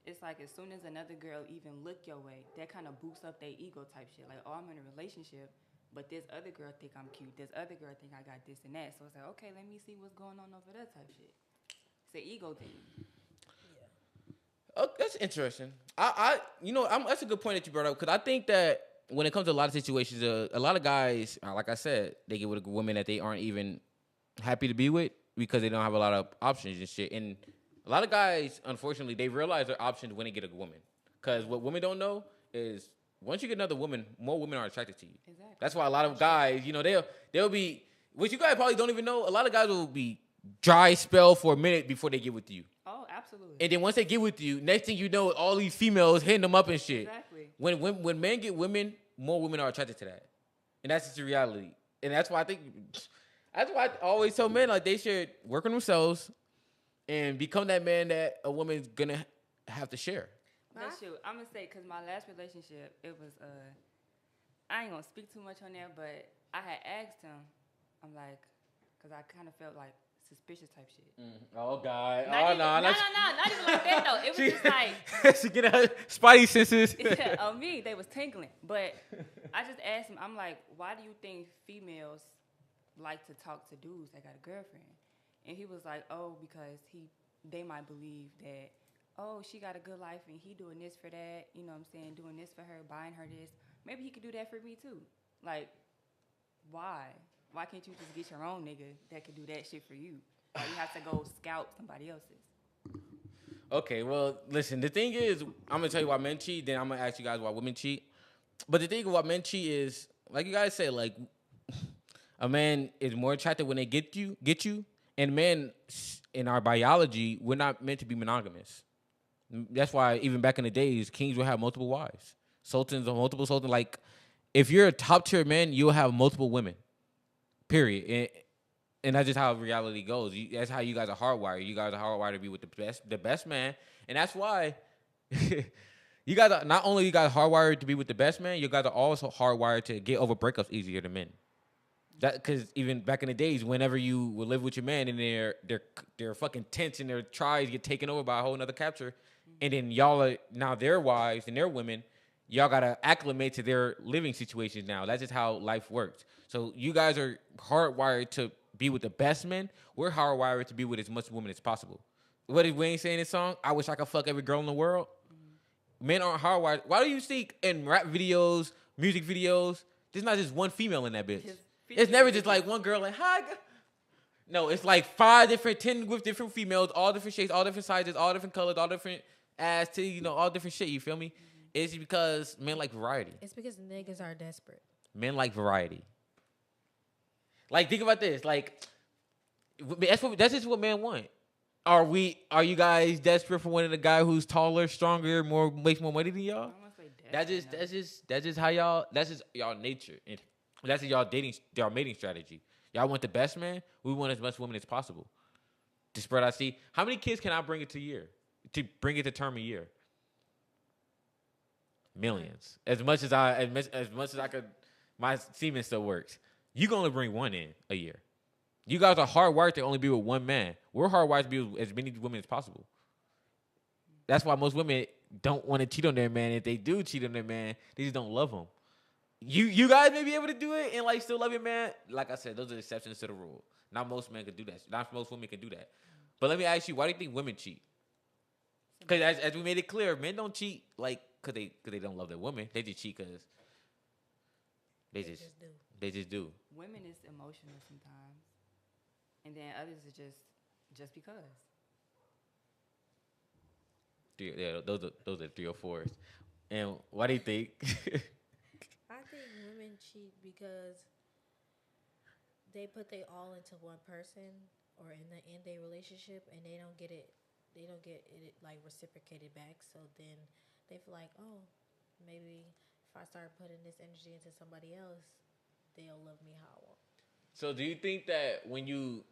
it's like as soon as another girl even look your way, that kind of boosts up their ego type shit. Like, oh, I'm in a relationship, but this other girl think I'm cute. This other girl think I got this and that. So it's like, okay, let me see what's going on over there type shit. It's an ego thing. Yeah. Oh, that's interesting. That's a good point that you brought up, because I think that when it comes to a lot of situations, a lot of guys, like I said, they get with a woman that they aren't even happy to be with because they don't have a lot of options and shit. And a lot of guys, unfortunately, they realize their options when they get a woman. Because what women don't know is once you get another woman, more women are attracted to you. Exactly. That's why a lot of guys, you know, they'll be, which you guys probably don't even know. A lot of guys will be dry spell for a minute before they get with you. Oh, absolutely. And then once they get with you, next thing you know, all these females hitting them up and shit. Exactly. When men get women, more women are attracted to that, and that's just the reality. And that's why I always tell men like they should work on themselves and become that man that a woman's gonna have to share. That's true. I'm gonna say because my last relationship, it was I ain't gonna speak too much on there, but I had asked him, I'm like, because I kind of felt like suspicious type shit. Oh God! Not even like that though. It was just like she get her spidey senses. On me, they was tingling. But I just asked him, I'm like, why do you think females like to talk to dudes that got a girlfriend? And he was like, oh, because they might believe that, oh, she got a good life and he doing this for that. You know what I'm saying? Doing this for her, buying her this. Maybe he could do that for me too. Like, why? Why can't you just get your own nigga that could do that shit for you? Or you have to go scout somebody else's? Okay, well, listen, the thing is, I'm going to tell you why men cheat, then I'm going to ask you guys why women cheat. But the thing about men cheat is, like you guys said, like, a man is more attractive when they get you, and men, in our biology, we're not meant to be monogamous. That's why even back in the days, kings will have multiple wives. Sultans or multiple sultans. Like, if you're a top-tier man, you'll have multiple women. Period. And that's just how reality goes. That's how you guys are hardwired. You guys are hardwired to be with the best man. And that's why you guys are not only hardwired to be with the best man, you guys are also hardwired to get over breakups easier than men. That because even back in the days, whenever you would live with your man and they're fucking tense and their tries get taken over by a whole nother capture, and then y'all are now their wives and their women, y'all gotta acclimate to their living situations now. That's just how life works. So you guys are hardwired to be with the best men. We're hardwired to be with as much women as possible. What did Wayne say in his song? I wish I could fuck every girl in the world. Men aren't hardwired. Why do you think in rap videos, music videos, there's not just one female in that bitch? It's never just like one girl like, hi. No, it's like 10 with different females, all different shapes, all different sizes, all different colors, all different ass, all different shit. You feel me? It's because men like variety. It's because niggas are desperate. Men like variety. Like, think about this. Like, that's just what men want. Are you guys desperate for wanting a guy who's taller, stronger, makes more money than y'all? That's just how y'all. That's just y'all nature, and that's y'all mating strategy. Y'all want the best man. We want as much women as possible. To spread our seed. How many kids can I bring it to term a year? Millions. As much as I could, my semen still works. You can only bring one in a year. You guys are hardwired to only be with one man. We're hardwired to be with as many women as possible. That's why most women don't want to cheat on their man. If they do cheat on their man, they just don't love him. You guys may be able to do it and like still love your man. Like I said, those are exceptions to the rule. Not most men can do that. Not most women can do that. But let me ask you, why do you think women cheat? Because as we made it clear, men don't cheat like because they don't love their woman. They just cheat because they just do. Women is emotional sometimes, and then others are just because. Yeah, those are 3 or 4s. And why do you think? I think women cheat because they put their all into one person or in their relationship, and they don't get it like reciprocated back. So then they feel like, oh, maybe if I start putting this energy into somebody else, they'll love me how I want. So do you think that when you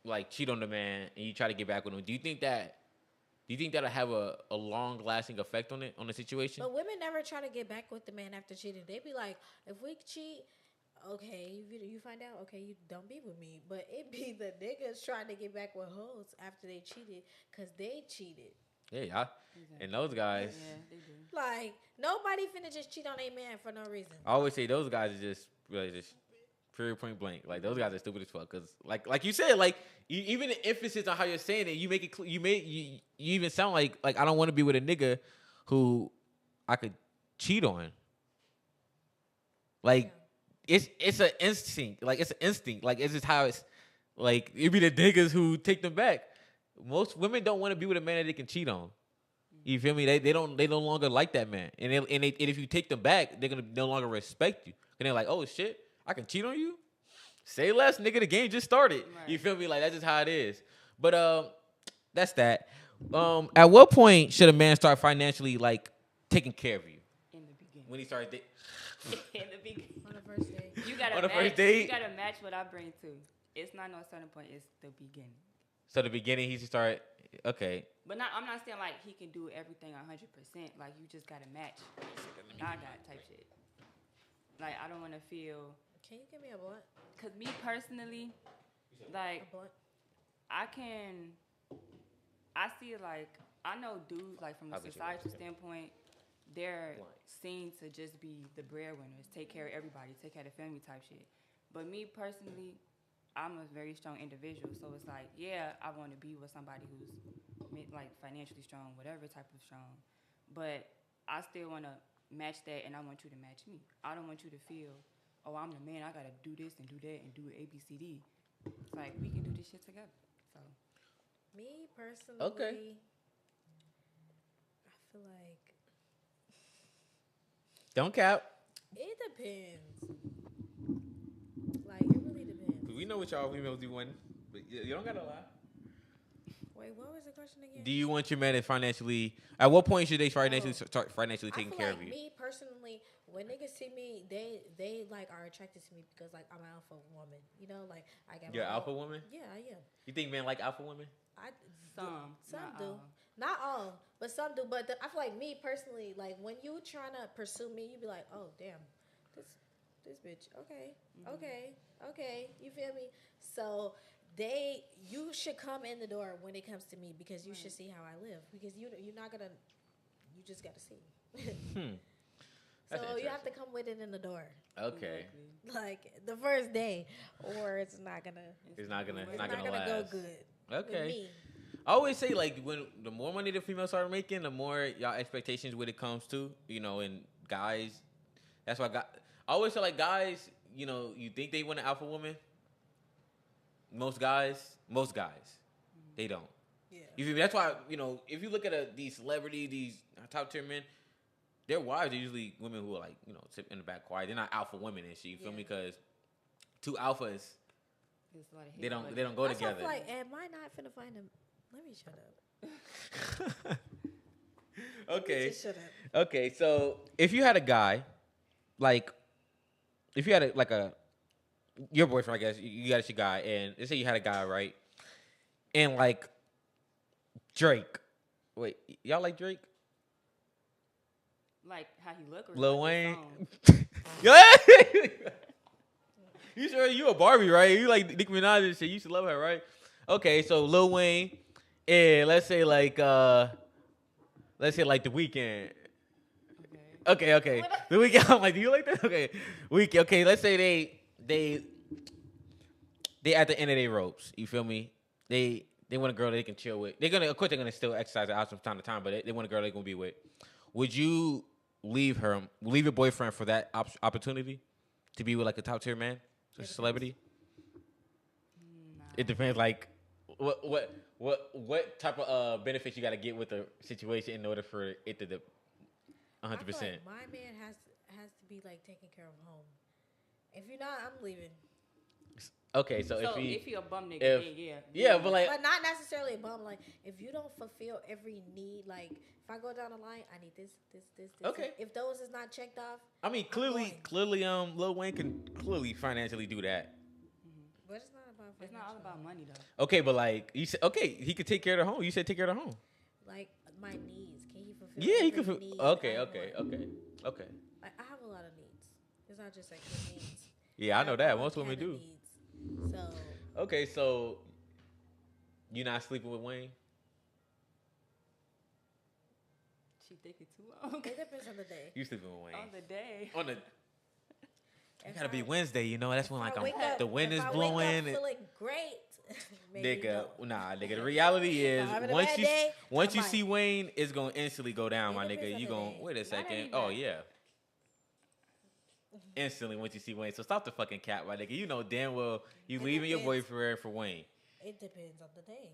like cheat on the man and you try to get back with him, do you think that'll have a long lasting effect on the situation? But women never try to get back with the man after cheating. They be like, if we cheat, okay, you find out, okay, you don't be with me. But it be the niggas trying to get back with hoes after they cheated because they cheated. Yeah, exactly. And those guys. Yeah, they do. Like, nobody finna just cheat on a man for no reason. I always say those guys are just really just period point blank. Like, those guys are stupid as fuck. Because, like you said, like, even the emphasis on how you're saying it, you make it clear. You even sound like I don't want to be with a nigga who I could cheat on. Like, it's an instinct. Like, it's an instinct. Like, it's just how it's, like, it be the niggas who take them back. Most women don't want to be with a man that they can cheat on. You feel me? They no longer like that man. And if you take them back, they're gonna no longer respect you. And they're like, oh shit, I can cheat on you? Say less, nigga. The game just started. Right. You feel me? Like that's just how it is. But that's that. At what point should a man start financially like taking care of you? In the beginning. When he starts in the beginning. On the first date. You gotta on the match, first date. You gotta match what I bring too. It's not no certain point. It's the beginning. So the beginning, he should start. Okay. But I'm not saying like he can do everything 100%. Like you just gotta match. I got type shit. Like I don't want to feel. Can you give me a blunt? Cause me personally, like I see like I know dudes like from a societal standpoint, they're seen to just be the breadwinners, take care of everybody, take care of the family type shit. But me personally, I'm a very strong individual, so it's like, yeah, I want to be with somebody who's like financially strong, whatever type of strong. But I still want to match that, and I want you to match me. I don't want you to feel, oh, I'm the man, I got to do this and do that and do A, B, C, D. It's like, we can do this shit together. So, me personally, okay. I feel like don't cap. It depends. Like it really depends. We know what y'all females do one, but you don't gotta lie. Wait, what was the question again? Do you want your man to financially? At what point should they start financially taking care of you? Me personally, when niggas see me, they like are attracted to me because like I'm an alpha woman. You know, like I got. You're an alpha woman? Yeah, I am. You think men like alpha women? Some do. Not all, but some do. But I feel like me personally, like when you trying to pursue me, you be like, oh damn, this bitch. Okay. You feel me? So you should come in the door when it comes to me because you should see how I live because you're not gonna. You just gotta see. So you have to come with it in the door. Okay. Like the first day, or it's not gonna. It's not gonna last. Go good. Okay. With me. I always say like when the more money the females start making, the more y'all expectations when it comes to and guys. That's why I always say like guys, you think they want an alpha woman. Most guys, they don't. Yeah. You feel me? That's why if you look at these celebrities, these top tier men, their wives are usually women who are like sit in the back quiet. They're not alpha women and shit. You feel me? Because two alphas, they don't go together. Like, am I not finna find them? Let me shut up. Okay. Just shut up. Okay, so if you had a guy, like, if you had your boyfriend, I guess, you got your guy, and let's say you had a guy, right? And like Drake. Wait, y'all like Drake? Like how he look? Or Lil like Wayne? You sure you a Barbie, right? You like Nicki Minaj and shit. You should love her, right? Okay, so Lil Wayne, and let's say like The Weeknd. Okay. The Weeknd. I'm like, do you like that? Okay, Weeknd. Okay, let's say they at the end of their ropes. You feel me? They want a girl they can chill with. Of course, they're gonna still exercise out from time to time, but they want a girl they're gonna be with. Would you leave your boyfriend for that opportunity to be with like a top tier man, a celebrity? Nah. It depends. Like, what type of benefits you got to get with the situation in order for it to 100%. I feel like my man has to be like taking care of home. If you're not, I'm leaving. Okay, so if he a bum nigga, yeah, but not necessarily a bum. Like if you don't fulfill every need, like if I go down the line, I need this. Okay. If those is not checked off, I mean, clearly, Lil Wayne can clearly financially do that. But it's not about. It's not all about money though. Okay, but like you said, he could take care of the home. You said take care of the home. Like my needs, can he fulfill? Yeah, he could. Okay. Like I have a lot of needs. It's not just like needs. Yeah, I know that. Most women do. Needs. So. Okay, so you not sleeping with Wayne? She think it too long. It depends on the day. You sleeping with Wayne? On the day. It gotta be Wednesday, That's when like the wind is if blowing. I wake up feeling great. Nigga. The reality is once you see Wayne, it's gonna instantly go down, my nigga. You gonna wait a second. Oh yeah. Instantly once you see Wayne. So stop the fucking cap, my nigga. You know damn well you leaving your boyfriend for Wayne. It depends on the day.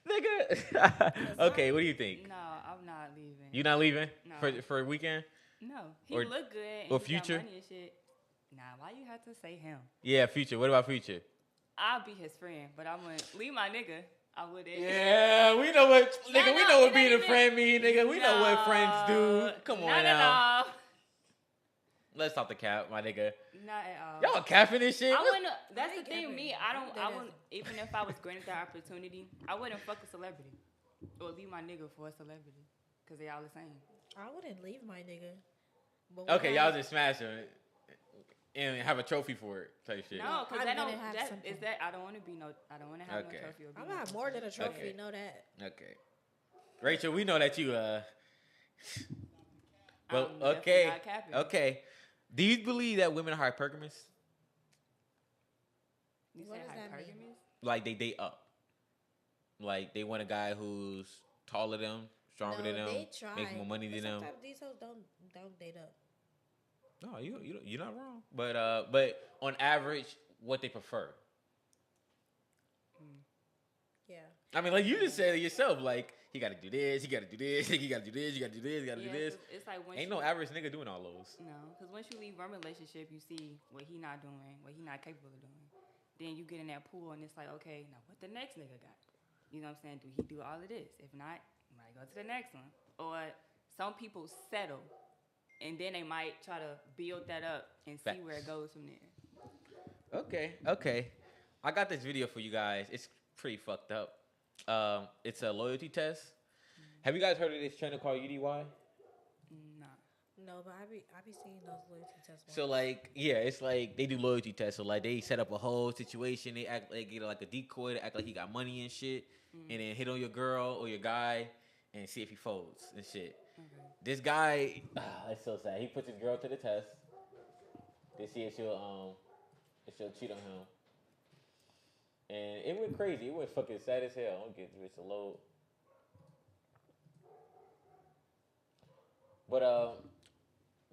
Nigga. Okay, what do you think? No, I'm not leaving. You not leaving No. for a weekend? No, he Or- look good and or he Future? got money and shit. Nah, why you have to say him? Yeah, Future. What about Future? I'll be his friend, but I'm gonna leave my nigga. I wouldn't. Yeah, we know what, nigga. No, we know what it being ain't a friend mean, nigga. We know what friends do. Come on not now. at all. Let's stop the cap, my nigga. Not at all. Y'all capping this shit. I wouldn't. That's I the ain't thing. capping. Me, I wouldn't. Even if I was granted the opportunity, I wouldn't fuck a celebrity or leave my nigga for a celebrity because they all the same. I wouldn't leave my nigga. But Okay, y'all just smash him and have a trophy for it, type shit. No, because I'm that gonna don't. have That something. is that. I don't want to be no. I don't want to have Okay. no trophy. Or be I'm no gonna have trophy. more than a trophy. Okay. Know that. Okay, Rachel, we know that you Well, I'm okay, definitely not capping. okay. Do you believe that women are hypergamous? You What said does that mean? hypergamous? Like they date up. Like they want a guy who's taller than them, stronger than them, they try. make more money than But them. sometimes these hoes don't date up. No, you're not wrong. But on average, what they prefer. Yeah. I mean, like you just said it yourself. Like he got to do this, he got to do this, he got to do this, you got to do this, you got to do this. It's like when Ain't no average nigga doing all those. No, because once you leave one relationship, you see what he not doing, what he not capable of doing. Then you get in that pool and it's like, okay, now what the next nigga got? You know what I'm saying? Do he do all of this? If not, might go to the next one. Or some people settle and then they might try to build that up and see where it goes from there. Okay. I got this video for you guys. It's pretty fucked up. It's a loyalty test. Have you guys heard of this channel called UDY? Nah. No, but I be seeing those loyalty tests. So like, yeah, it's like they do loyalty tests. So like they set up a whole situation. They act like get like a decoy to act like he got money and shit, and then hit on your girl or your guy and see if he folds and shit. Okay. This guy, it's so sad. He puts his girl to the test to see if she'll cheat on him. And it went crazy. It went fucking sad as hell. I'm getting this a load. But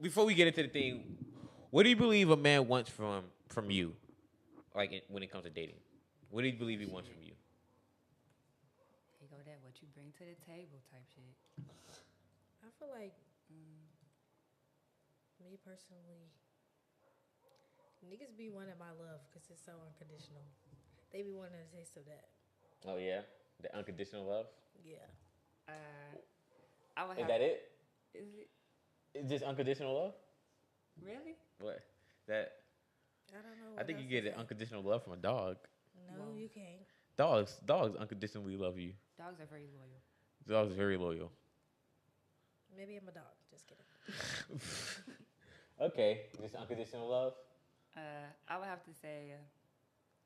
before we get into the thing, what do you believe a man wants from you? Like when it comes to dating, what do you believe he wants from you? Here go that what you bring to the table type shit. I feel like me personally, niggas be wanting my love because it's so unconditional. They be wanting a taste of that. Oh yeah, the unconditional love. Yeah. I would Is have. that it? Is it It's just unconditional love. really? What? That I don't know. I think you get an unconditional love from a dog. No, Whoa. you can't. Dogs unconditionally love you. Dogs are very loyal. Dogs are very loyal. Maybe I'm a dog. Just kidding. Okay, just unconditional love. I would have to say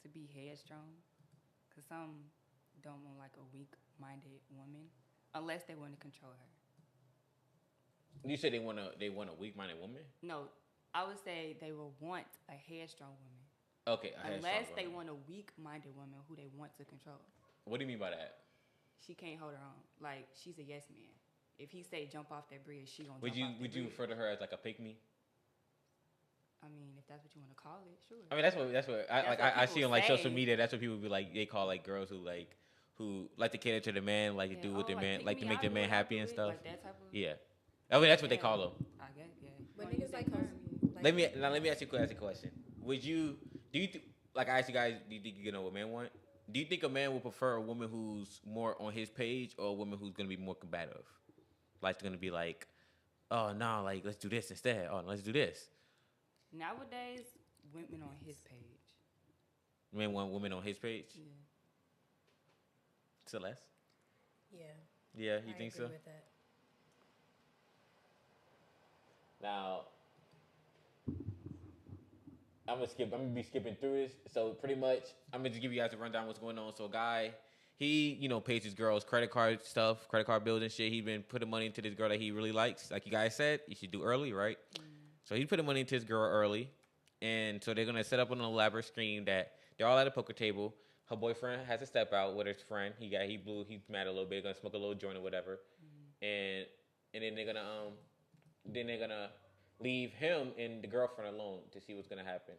to be headstrong, because some don't want like a weak-minded woman, unless they want to control her. You said they want a weak-minded woman. No, I would say they will want a headstrong woman, Okay, unless they want a weak-minded woman who they want to control. What do you mean by that? She can't hold her own. Like she's a yes man. If he say jump off that bridge, she gonna Would jump you off that would you bridge. refer to her as like a pick me? I mean, if that's what you want to call it, sure. I mean that's what I see people on like social say. media. That's what people be like. They call like girls who like to cater to the man, like to do what the man, pick like to me, make I'll the do man it, I'll happy do and it, stuff. Like that type of. Yeah, I mean that's what they Yeah. call them. I guess, yeah. But Wanna use niggas that like term, hoes. yeah. Let me ask you a question. Do you like I asked you guys? Do you think you know what men want? Do you think a man will prefer a woman who's more on his page or a woman who's gonna be more combative? Like it's gonna be like, oh no, like let's do this instead. Oh, let's do this. Nowadays, women on his page. Men want women on his page. Yeah. Celeste. Yeah. Yeah, you I think agree so? with that. Now, I'm gonna be skipping through this. So pretty much, I'm gonna just give you guys a rundown of what's going on. So a guy, he pays his girl's credit card stuff, credit card bills and shit. He been putting money into this girl that he really likes. Like you guys said, you should do early, right? So he put money into his girl early, and so they're gonna set up an elaborate scheme that they're all at a poker table. Her boyfriend has to step out with his friend. He's mad a little bit, gonna smoke a little joint or whatever, and then they're gonna leave him and the girlfriend alone to see what's gonna happen.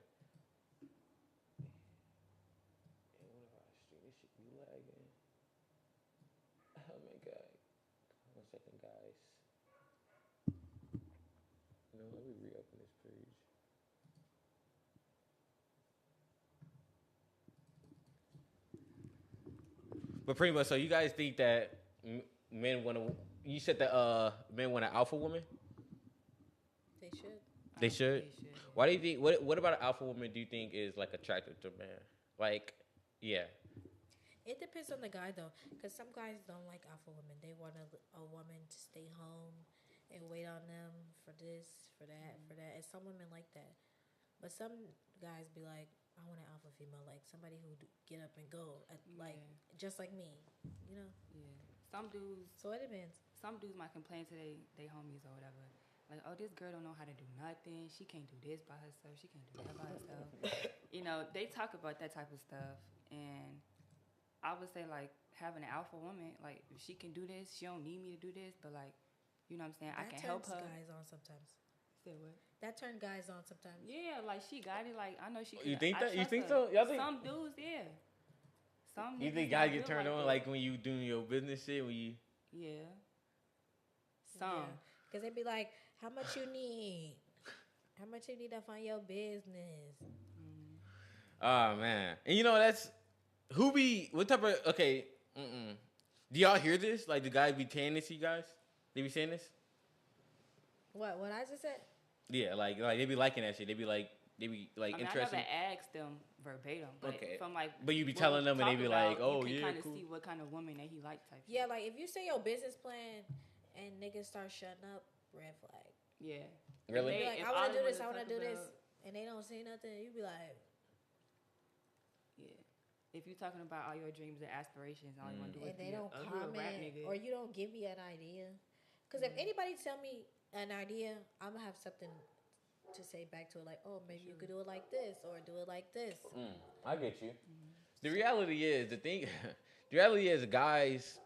But pretty much, so you guys think that men want to? You said that men want an alpha woman. They should. They should. Why do you think? What about an alpha woman? Do you think is like attractive to a man? Like, yeah. It depends on the guy though, because some guys don't like alpha women. They want a woman to stay home and wait on them for this, for that, for that. And some women like that, but some guys be like, I want an alpha female, like somebody who get up and go, like just like me, you know. Yeah. Some dudes. So it depends. Some dudes might complain to they homies or whatever. Like, oh, this girl don't know how to do nothing. She can't do this by herself. She can't do that by herself. You know, they talk about that type of stuff. And I would say, like, having an alpha woman, like, if she can do this, she don't need me to do this. But, like, you know what I'm saying? I can help her. That turns guys on sometimes. Say what? That turns guys on sometimes. Yeah, like, she got it. Like, I know she can. You think that? You think her. so? Y'all think? Some dudes, yeah. Some you think guys get turned on, like, when you doing your business shit? When you... Yeah. Some. Because they be like, how much you need? How much you need to find your business? Oh, man. And you know, that's... What type of... Okay. Do y'all hear this? Like, the guys be saying this to you guys? They be saying this? What I just said? Yeah, like they be liking that shit. They be like interested. I never asked them verbatim, but from like... But you be telling them and they be like, oh, yeah, you can kind of cool. see what kind of woman that he like type shit. Yeah, like, if you say your business plan and niggas start shutting up, red flag. Yeah. Really? Be like, I want to do this, I want to do this, and they don't say nothing, you be like... Yeah. If you're talking about all your dreams and aspirations, all you want to do is be a rap nigga. Or you don't give me an idea. Because if anybody tell me an idea, I'm going to have something to say back to it, like, oh, maybe you could do it like this, or do it like this. I get you. The reality is, guys,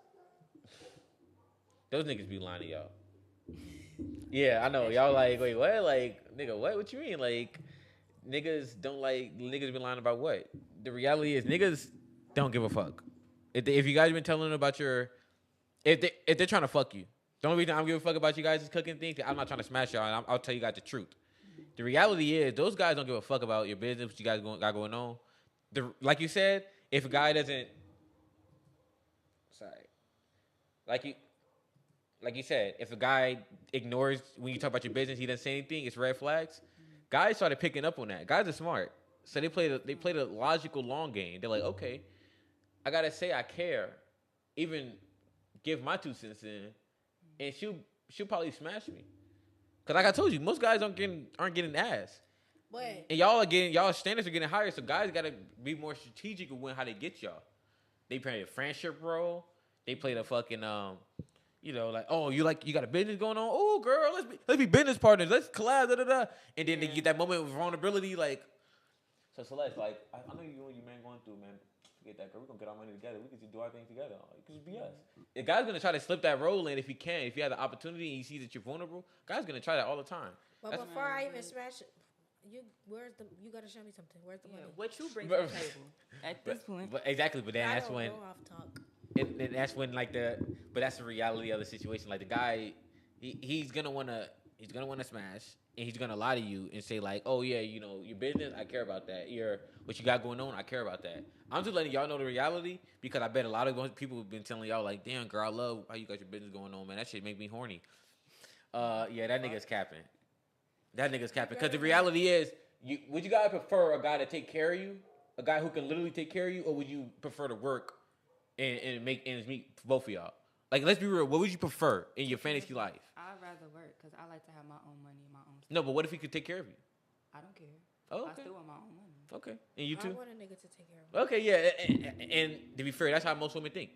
those niggas be lying to y'all. Yeah, I know. Y'all like, wait, what? Like, nigga, what? What you mean? Like, niggas be lying about what? The reality is, niggas don't give a fuck. If you guys been telling them about if they're trying to fuck you, the only reason I don't give a fuck about you guys is cooking things. I'm not trying to smash y'all, and I'll tell you guys the truth. The reality is, those guys don't give a fuck about your business, what you guys got going on. Like you said, if a guy doesn't, like you said, if a guy ignores when you talk about your business, he doesn't say anything, it's red flags. Guys started picking up on that. Guys are smart, so they played a logical long game. They're like, okay, I gotta say I care, even give my 2 cents in, and she'll probably smash me. Cause like I told you, most guys aren't getting ass. But and y'all standards are getting higher, so guys gotta be more strategic with how they get y'all. They play a friendship role. They play the fucking like, oh, you got a business going on? Oh, girl, let's be business partners. Let's collab, And then they get that moment of vulnerability, like, so Celeste, like, I know you and your man going through, man. Forget that, girl. We're gonna get our money together. We can just do our thing together. It could just be us. The guy's gonna try to slip that role in if he can. If he has the opportunity and he sees that you're vulnerable, guy's gonna try that all the time. But before I even smash it, you gotta show me something. Where's the money? What you bring to the table at this point? But exactly, but then that's when. Go off talk. And that's when but that's the reality of the situation. Like the guy, he's gonna wanna smash, and he's gonna lie to you and say like, oh yeah, your business, I care about that. What you got going on, I care about that. I'm just letting y'all know the reality because I bet a lot of people have been telling y'all like, damn girl, I love how you got your business going on, man. That shit make me horny. Yeah, that nigga's capping. Because the reality is, would you guys prefer a guy to take care of you, a guy who can literally take care of you, or would you prefer to work and make ends meet for both of y'all? Like, let's be real. What would you prefer in your fantasy life? I'd rather work because I like to have my own money and my own stuff. No, but what if he could take care of you? I don't care. Oh, okay. I still want my own money. Okay. And you too? I want a nigga to take care of me. Okay, yeah. And to be fair, that's how most women think.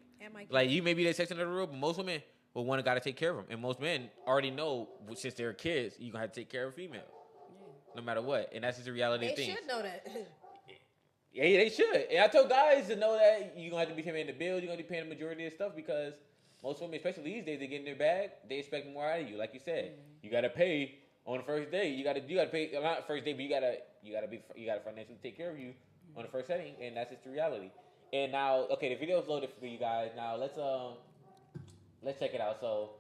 Like, you may be that section of the room, but most women will want a guy to take care of them. And most men already know, since they're kids, you're going to have to take care of a female. Yeah. No matter what. And that's just the reality of things. They should know that. Yeah, they should. And I told guys to know that you're going to have to be paying the bills. You're going to be paying the majority of stuff because most women, especially these days, they get in their bag. They expect more out of you. Like you said, you got to pay on the first day. You got to pay, not first day, but you got to financially take care of you on the first setting. And that's just the reality. And now, okay, the video's loaded for you guys. Now, let's check it out. So,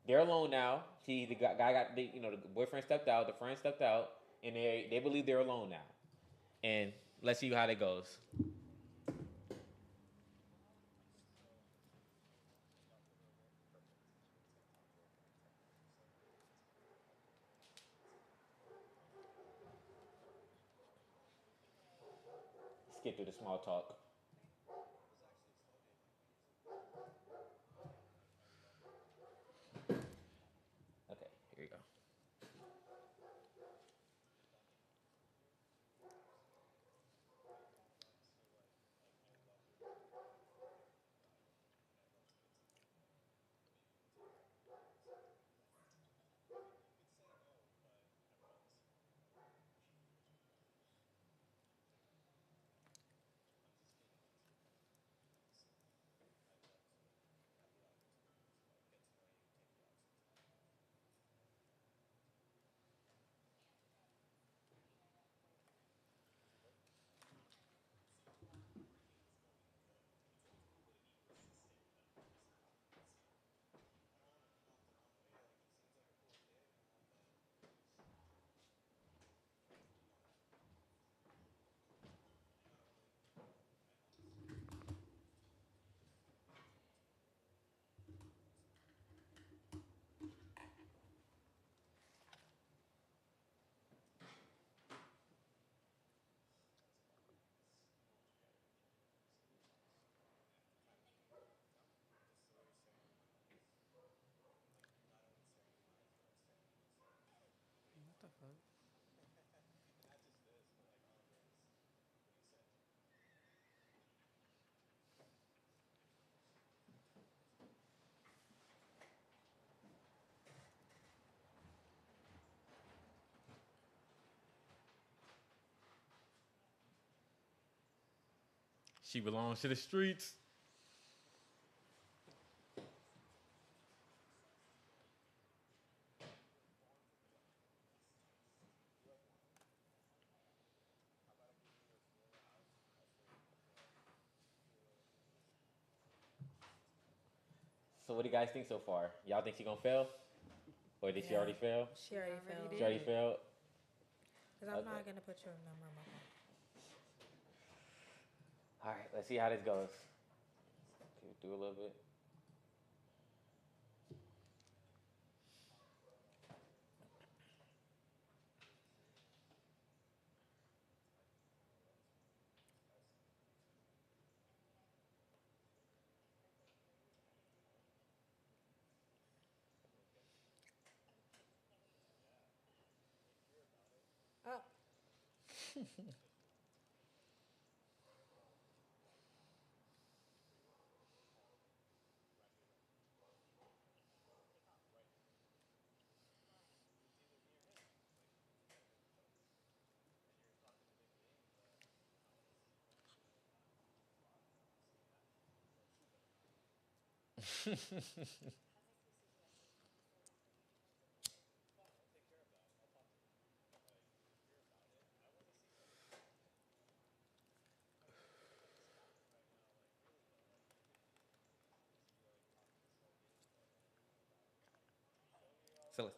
they're alone now. See, the guy got, the boyfriend stepped out, the friend stepped out, and they believe they're alone now. And let's see how that goes. skip through the small talk. Okay, here you go. What the fuck? She belongs to the streets. So what do you guys think so far? Y'all think she gonna fail? Or did she already fail? She already failed. She already failed? Because I'm not going to put your number on my phone. All right, let's see how this goes. Do a little bit. Oh. So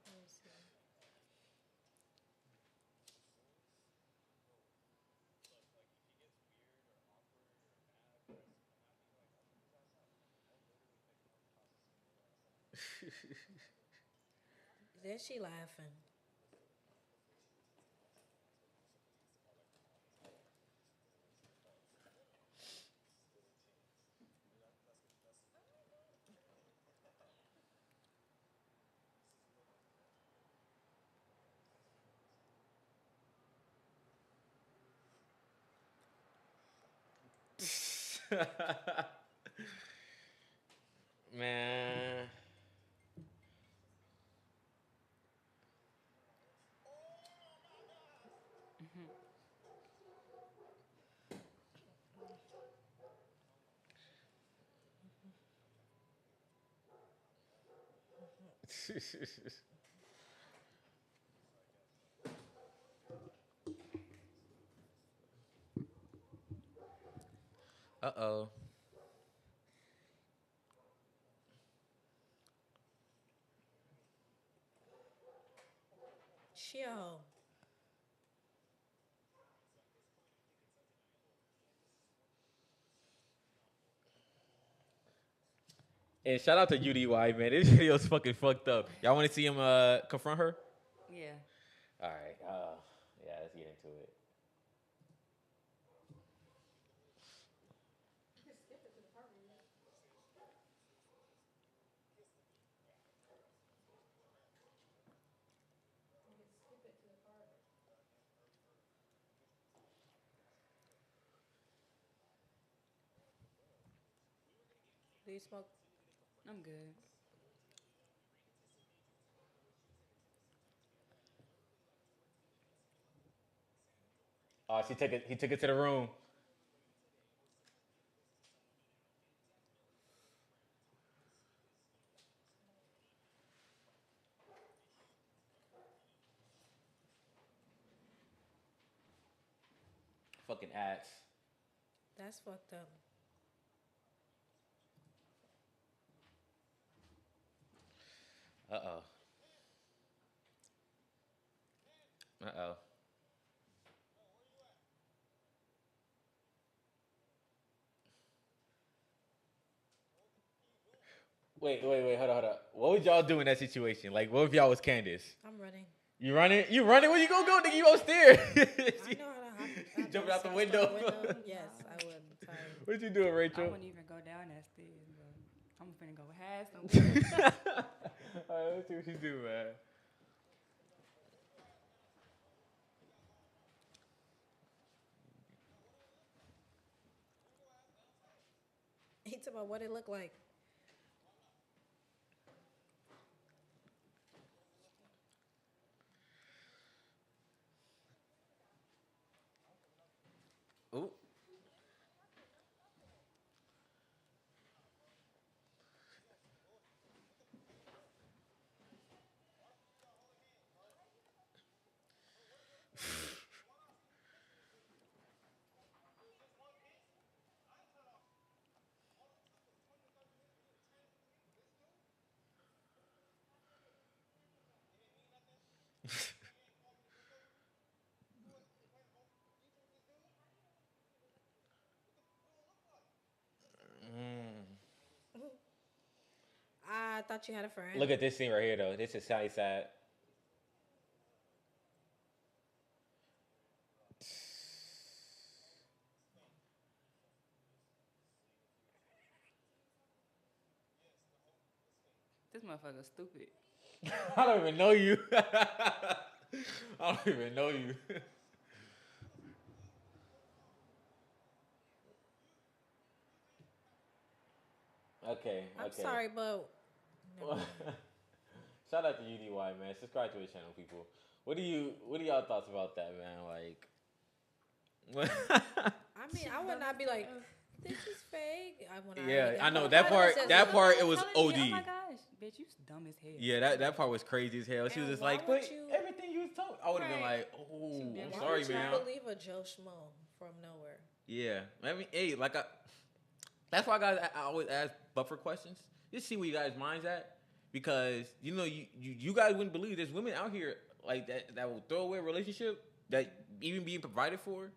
Let me see. Then she laughing. man. Uh-oh. Chill. And shout out to UDY, man. This video's fucking fucked up. Y'all want to see him confront her? Yeah. All right. Yeah, let's get into it. Do you smoke? I'm good. Oh, she took it. He took it to the room. Fucking ass. That's fucked up. Uh-oh. Uh-oh. Wait. Hold on. What would y'all do in that situation? Like, what if y'all was Candace? I'm running. You running? You running? Where you gonna go, nigga? You upstairs? I know how to hop. Jumping out the window. Yes, I would. I'm tired. What you doing, Rachel? I wouldn't even go down that stairs, bro. I'm finna go have some. All right, let's see what you do, man. He talking about what it looked like. Ooh. I thought you had a friend. Look at this scene right here, though. This is how sad. This motherfucker's stupid. I don't even know you. I don't even know you. Okay. I'm sorry, but Shout out to UDY, man. Subscribe to his channel, people. What are y'all thoughts about that, man? Like, I mean, I would not be like, this is fake. yeah, I know that part. That part, it was OD. Oh my gosh, bitch, you dumb as hell. Yeah, that part was crazy as hell. She was just like, but everything you was talking, I would have been like, oh, I'm sorry, man. Why would you believe a Joe Schmo from nowhere? Yeah, I mean, hey, that's why guys, I always ask buffer questions. Just see where you guys' minds at, because you guys wouldn't believe there's women out here like that will throw away a relationship that even being provided for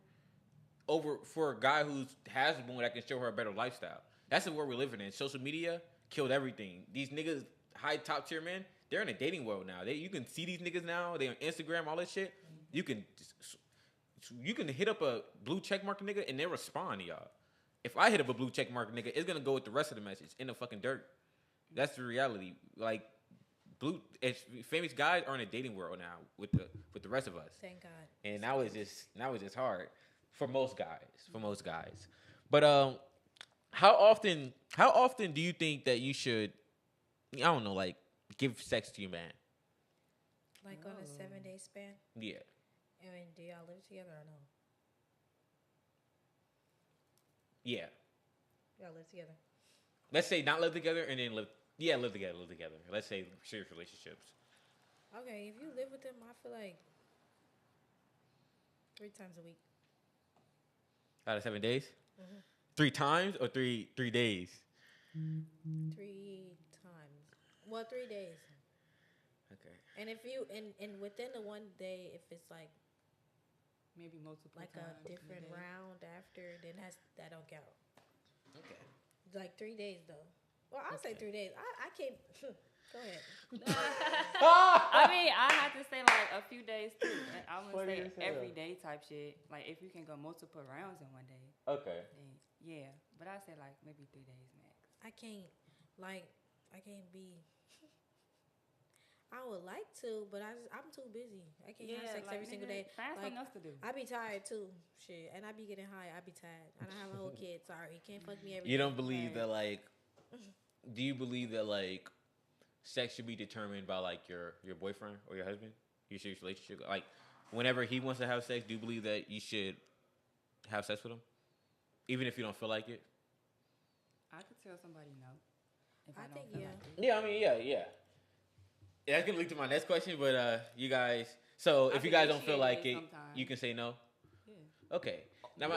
a guy who has a woman that can show her a better lifestyle. That's the world we're living in. Social media killed everything. These niggas, high top tier men, they're in a dating world now. You can see these niggas now. They on Instagram, all that shit. You can hit up a blue check mark nigga and they respond to y'all. If I hit up a blue check mark nigga, it's gonna go with the rest of the message in the fucking dirt. That's the reality. Like, famous guys are in a dating world now with the rest of us. Thank God. And now it's just hard for most guys. But how often do you think that you should, I don't know, like, give sex to your man? Like on a 7-day span? Yeah. I mean, do y'all live together or no? Yeah. Y'all live together. Let's say not live together and then live together. Let's say serious relationships. Okay, if you live with them, I feel like 3 times a week. Out of 7 days? Mm-hmm. 3 times or three days? 3 times. Well, 3 days. Okay. And if you and within the 1 day, if it's like maybe multiple like times a different round after, then that don't count. Okay. Like 3 days though. Well, I'll say 3 days. I can't. Go ahead. I mean, I have to say like a few days too. And I wouldn't say every day type shit. Like if you can go multiple rounds in one day. Okay. Then, yeah, but I say like maybe 3 days max. I can't. Like I can't be. I would like to, but I'm too busy. I can't have sex every single day. Find something else to do. I be tired too. Shit, and I be getting high. I be tired. I don't have a whole kid. Sorry, can't fuck me every. You don't believe that like? Do you believe that like sex should be determined by like your boyfriend or your husband? Your serious relationship, like whenever he wants to have sex, do you believe that you should have sex with him, even if you don't feel like it? I could tell somebody no. If I don't think feel yeah. like it. Yeah, I mean, yeah. That's gonna lead to my next question, but you guys. So if you guys don't feel like it, you can say no. Yeah. Okay. Now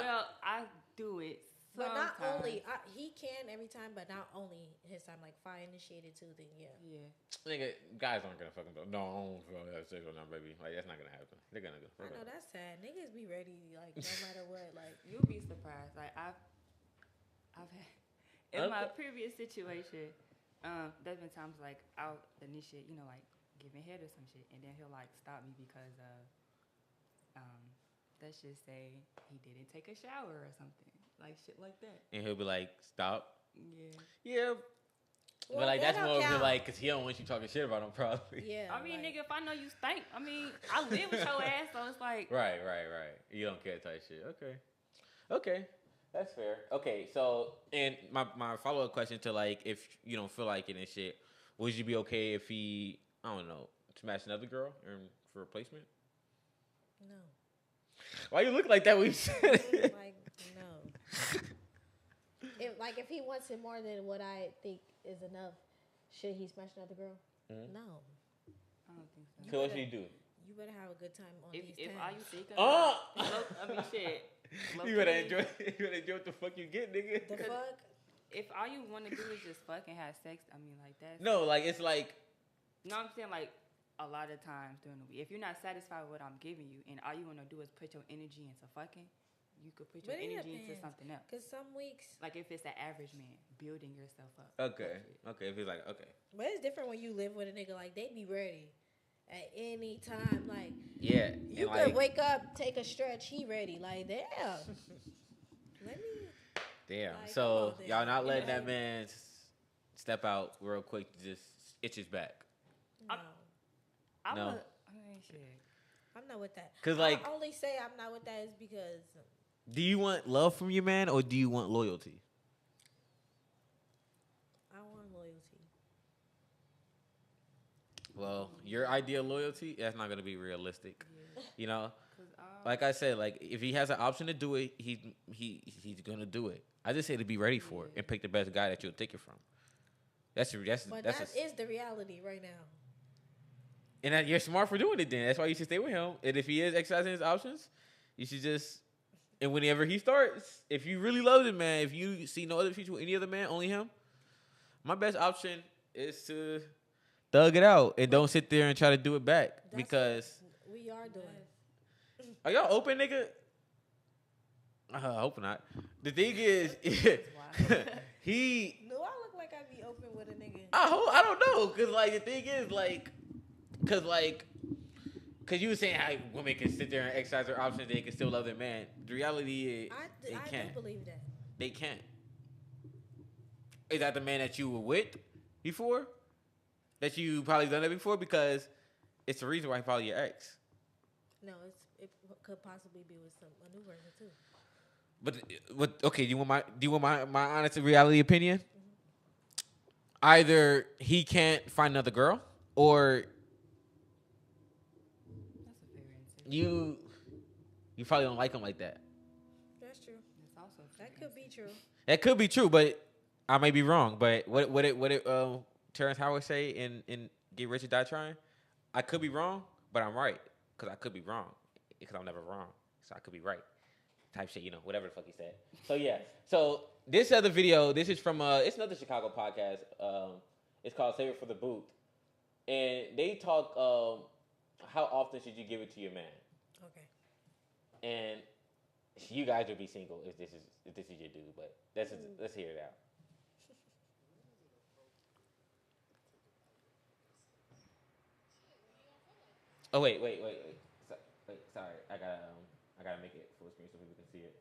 I do it. But sometimes. not only he can every time, but not only his time. Like if I initiated too, then yeah. Yeah. Nigga, guys aren't gonna fucking go. No, I don't feel like have sex with my baby. Like that's not gonna happen. They're gonna go. I know that's sad. Niggas be ready, like no matter what. Like You'll be surprised. Like I've had in my previous situation. There's been times like I'll initiate, like giving head or some shit, and then he'll like stop me because let's just say he didn't take a shower or something, like shit like that. And he'll be like, "Stop." Yeah. Well, but like that's more of like, cause he don't want you talking shit about him, probably. Yeah. I mean, nigga, if I know you stink, I mean, I live with your ass, so it's like. Right. You don't care type shit. Okay. That's fair. Okay, so and my follow up question to like if you don't feel like it and shit, would you be okay if he smashed another girl for replacement? No. Why you look like that when you said it? Like no. If he wants it more than what I think is enough, should he smash another girl? Mm-hmm. No. I don't think so. So what should he do? You better have a good time on If these all you times. think of, I mean, shit. You better enjoy what the fuck you get, nigga. The fuck? If all you want to do is just fucking have sex, I mean, like that's. No, like it's like. No, I'm saying like a lot of times during the week, if you're not satisfied with what I'm giving you, and all you want to do is put your energy into fucking, you could put your energy into something else. Cause some weeks. Like if it's an average man, building yourself up. Okay. If he's like okay. But it's different when you live with a nigga. Like they be ready at any time. Like yeah, you could wake up, take a stretch. He ready. Like damn. Let me. Damn. Like, So y'all not letting that man step out real quick to just itch his back. No. I No. mean, shit. I'm not with that. 'Cause, like- I only say I'm not with that is because Do you want love from your man or do you want loyalty? I want loyalty. Well, your idea of loyalty, that's not gonna be realistic. Yeah. You know? 'Cause, Like I said, like if he has an option to do it, he's gonna do it. I just say to be ready for it and pick the best guy that you'll take it from. But that is the reality right now. And that you're smart for doing it. Then that's why you should stay with him. And if he is exercising his options, you should just. And whenever he starts, if you really love him, man, if you see no other future with any other man, only him. My best option is to thug it out and don't sit there and try to do it back because we are doing. Are y'all open, nigga? I hope not. The thing is, he. No, I look like I be open with a nigga. I don't know, cause like the thing is like, cause you were saying how women can sit there and exercise their options, they can still love their man. The reality is, they can't. I do believe that. They can't. Is that the man that you were with before? That you probably done that before? Because it's the reason why he probably your ex. No, it could possibly be with a new person too. But okay, do you want my honest reality opinion? Mm-hmm. Either he can't find another girl, or that's a fair answer. You probably don't like him like that. That's true. That's also a fair That could be true. That could be true, but I may be wrong. But what did Terrence Howard say in Get Rich or Die Trying? I could be wrong, but I'm right because I could be wrong because I'm never wrong, so I could be right. Type shit, whatever the fuck he said. So yeah. So this other video, this is from it's another Chicago podcast. It's called Save It for the Booth, and they talk how often should you give it to your man? Okay. And you guys will be single if this is your dude, but let's hear it out. Oh wait. Sorry, I gotta make it full screen so people can see it.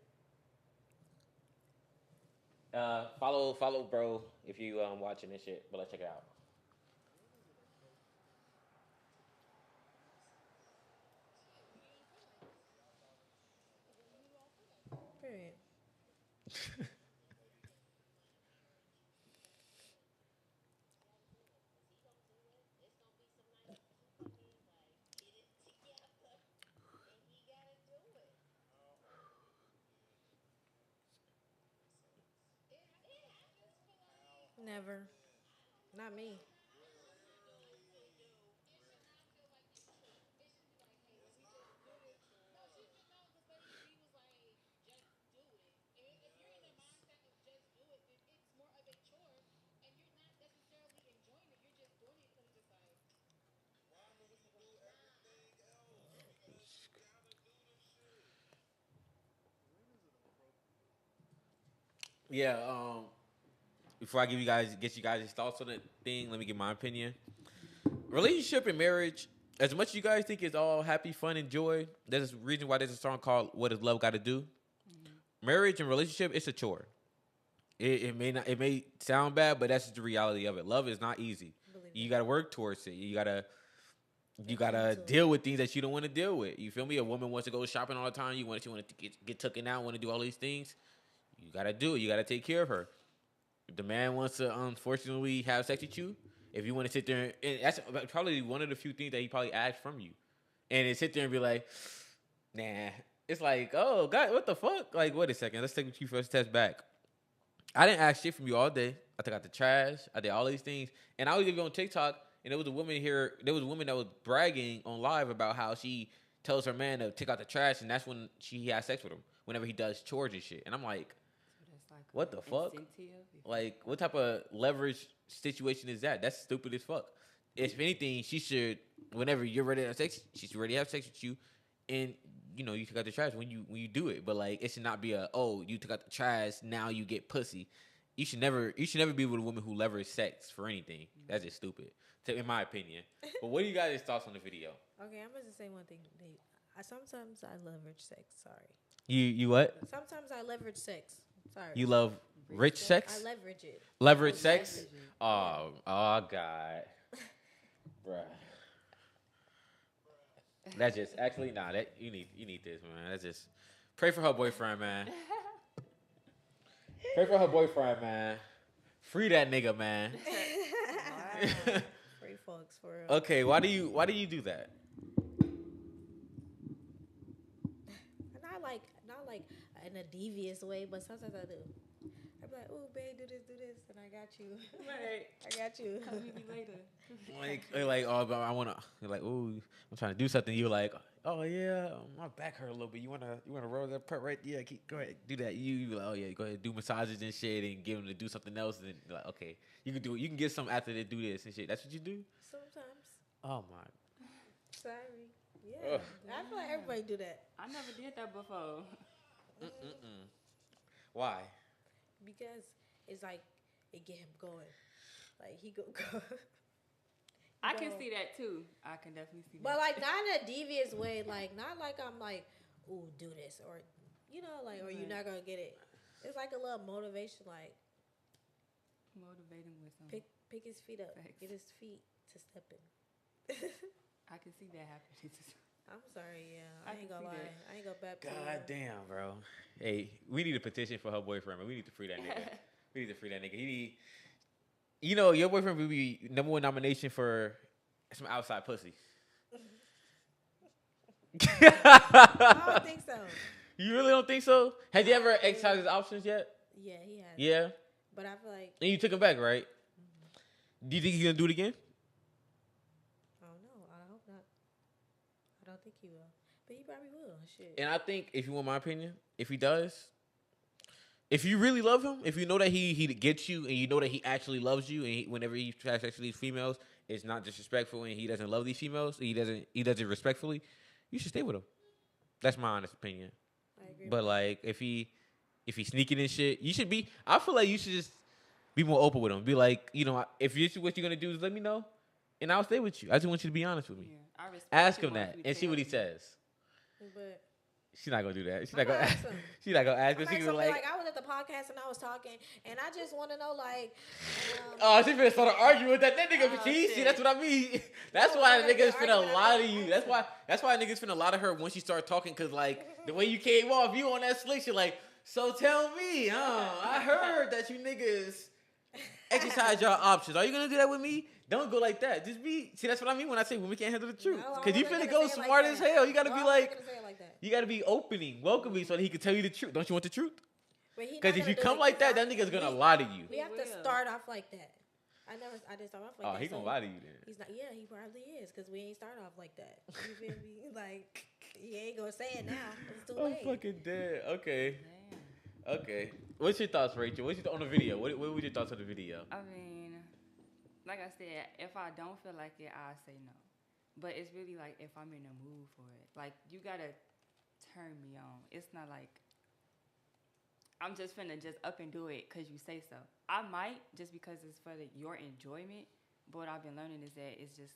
Follow, bro, if you watching this shit. But let's check it out. Period. Never. Not me. Yeah. Before I get you guys' thoughts on the thing, let me give my opinion. Relationship and marriage, as much as you guys think it's all happy, fun, and joy, there's a reason why there's a song called "What Does Love Got to Do." Marriage and relationship, it's a chore. It may sound bad, but that's just the reality of it. Love is not easy. You got to work towards it. You gotta deal with things that you don't want to deal with. You feel me? A woman wants to go shopping all the time. She want to get taken out. Want to do all these things. You gotta do it. You gotta take care of her. If the man wants to unfortunately have sex with you, if you want to sit there and that's probably one of the few things that he probably asked from you, and then sit there and be like, nah. It's like, oh God, what the fuck? Like, wait a second. Let's take you first test back. I didn't ask shit from you all day. I took out the trash. I did all these things, and I was even on TikTok. And there was a woman here. There was a woman that was bragging on live about how she tells her man to take out the trash, and that's when she has sex with him. Whenever he does chores and shit, and I'm like, what the fuck? Like, what type of leverage situation is that? That's stupid as fuck. If anything, she should, whenever you're ready to have sex, she should already have sex with you, and you took out the trash when you do it. But like, it should not be you took out the trash, now you get pussy. You should never be with a woman who leverages sex for anything. That's just stupid, in my opinion. But what are you guys' thoughts on the video? Okay, I'm gonna say one thing. Sometimes I leverage sex. Sorry. You what? Sometimes I leverage sex. Sorry. You love rich sex? I leverage it. Leverage sex? Oh God, bruh. That's just actually that you need this, man. That's just pray for her boyfriend, man. Pray for her boyfriend, man. Free that nigga, man. Free folks for real. Okay, why do you do that? Not like in a devious way, but sometimes I do. I'm like, oh, babe, do this, and I got you. Right. I got you. Come meet me later. I wanna. You're like, oh, I'm trying to do something. You're like, oh yeah, my back hurt a little bit. You wanna roll that part right? Yeah, go ahead, do that. You like, oh yeah, go ahead, do massages and shit, and get them to do something else. And you're like, okay, you can do it. You can get some after they do this and shit. That's what you do. Sometimes. Oh my. Sorry. Yeah. I feel like everybody do that. I never did that before. Why? Because it's like it get him going. Like he go. I can see that too. I can definitely see that. But like not in a devious way. Like not like I'm like, ooh, do this or or you're not gonna get it. It's like a little motivation. Like motivate him with something. Pick his feet up. Get his feet to step in. I can see that happening. I'm sorry, yeah. I ain't gonna lie. I ain't gonna bet. God damn, bro. Hey, we need a petition for her boyfriend, man. We need to free that nigga. We need to free that nigga. He need, your boyfriend would be #1 nomination for some outside pussy. I don't think so. You really don't think so? Has he ever exercised his options yet? Yeah, he has. Yeah. But I feel like. And you took him back, right? Mm-hmm. Do you think he's gonna do it again? I don't know. I hope not. I don't think he will. But he probably will. Shit. And I think, if you want my opinion, if he does, if you really love him, if you know that he gets you, and you know that he actually loves you, and whenever he tries to these females, it's not disrespectful, and he doesn't love these females, he does it respectfully, you should stay with him. That's my honest opinion. I agree. But like, if he's sneaking and shit, you should be. I feel like you should just be more open with him. Be like, if this is what you're gonna do, just let me know. and I'll stay with you. I just want you to be honest with me. Yeah, I respect Ask you him more that if you and see tell what he me. says. But She's not gonna do that. She's I'm not gonna. gonna ask him. She's not gonna ask. I'm She actually gonna be like, I was at the podcast and I was talking, and I just want to know, like, oh, she finna start arguing with that nigga. Oh, See, shit. that's what I mean. That's No, why it's not niggas gonna be finna an lie to argument. you. That's why niggas finna lie to her when she start talking. Cause like the way you came off, you on that slick shit. Like, so tell me, I heard that you niggas exercise your options. Are you gonna do that with me? Don't go like that. Just be. See, that's what I mean when I say women can't handle the truth. No, I Cause you wasn't finna gonna go say it smart like as that. hell. You gotta No, be I like, wasn't gonna say it like that. you gotta be opening, welcoming, so that he can tell you the truth. Don't you want the truth? But he Because not if you gonna do come it, like that, 'cause that nigga's gonna we- lie to you. We have to will. start off like that. I didn't start off like that. Oh, he so gonna lie to you then. He's not. Yeah, he probably is, because we ain't start off like that. You feel me? Like, he ain't gonna say it now. It's too I'm late. fucking dead. Okay. Damn. Okay. What's your thoughts, Rachel? What's your on the video? What were your thoughts on the video? I mean, like I said, if I don't feel like it, I say no. But it's really like if I'm in the mood for it. Like, you gotta turn me on. It's not like I'm just finna just up and do it because you say so. I might just because it's for your enjoyment. But what I've been learning is that it's just,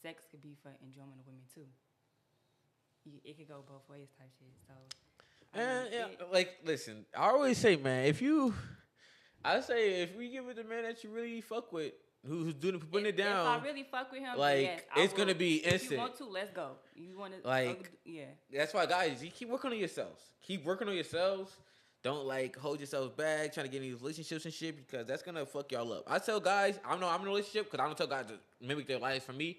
sex could be for enjoyment of women too. It could go both ways type shit. So, Listen, I always say, man, if we give it the man that you really fuck with, who's putting it down. If I really fuck with him, like, yes, it's gonna be instant. If you want to, let's go. You want to, like, yeah. That's why, guys, you keep working on yourselves. Keep working on yourselves. Don't hold yourselves back, trying to get in these relationships and shit, because that's gonna fuck y'all up. I tell guys, I'm in a relationship because I don't tell guys to mimic their lives from me.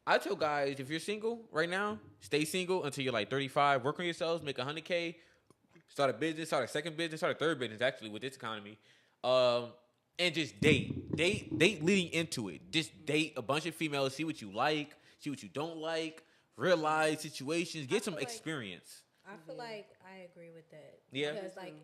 I tell guys, if you're single right now, stay single until you're like 35. Work on yourselves, make $100K, start a business, start a second business, start a third business. Actually, with this economy, and just date leading into it. Just date a bunch of females, see what you like, see what you don't like, realize situations, get some experience. I feel like I agree with that. Yeah. Because, like,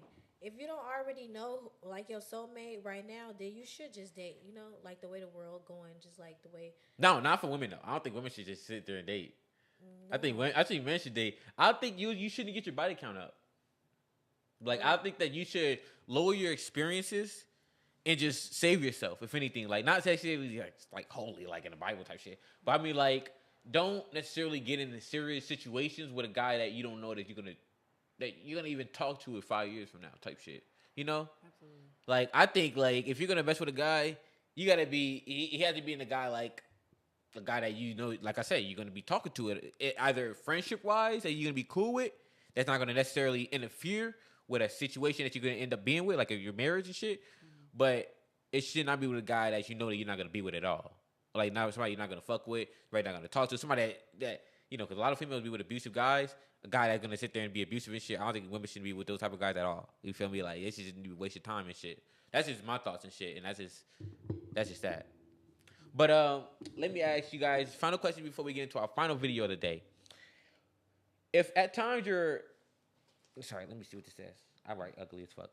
if you don't already know, like, your soulmate right now, then you should just date, like the way the world going, just like the way. No, not for women, though. I don't think women should just sit there and date. No. I think men should date. I think you shouldn't get your body count up. Like, I think that you should lower your experiences and just save yourself, if anything. Like, not sexually, like holy, like in the Bible type shit. But I mean, like, don't necessarily get into serious situations with a guy that you don't know that you're gonna even talk to in 5 years from now, type shit. Absolutely. Like, I think, like, if you're gonna mess with a guy, you gotta be. He has to be in the guy, like a guy that like I said, you're gonna be talking to it either friendship wise that you're gonna be cool with. That's not gonna necessarily interfere with a situation that you're gonna end up being with, like your marriage and shit. But it should not be with a guy that that you're not gonna be with at all. Like, not somebody you're not gonna fuck with, right? Not gonna talk to somebody that because a lot of females be with abusive guys. A guy that's gonna sit there and be abusive and shit. I don't think women should be with those type of guys at all. You feel me? Like, it's just waste your time and shit. That's just my thoughts and shit, and that's just that. But let me ask you guys final question before we get into our final video of the day. If at times you're sorry, let me see what this says. I write ugly as fuck.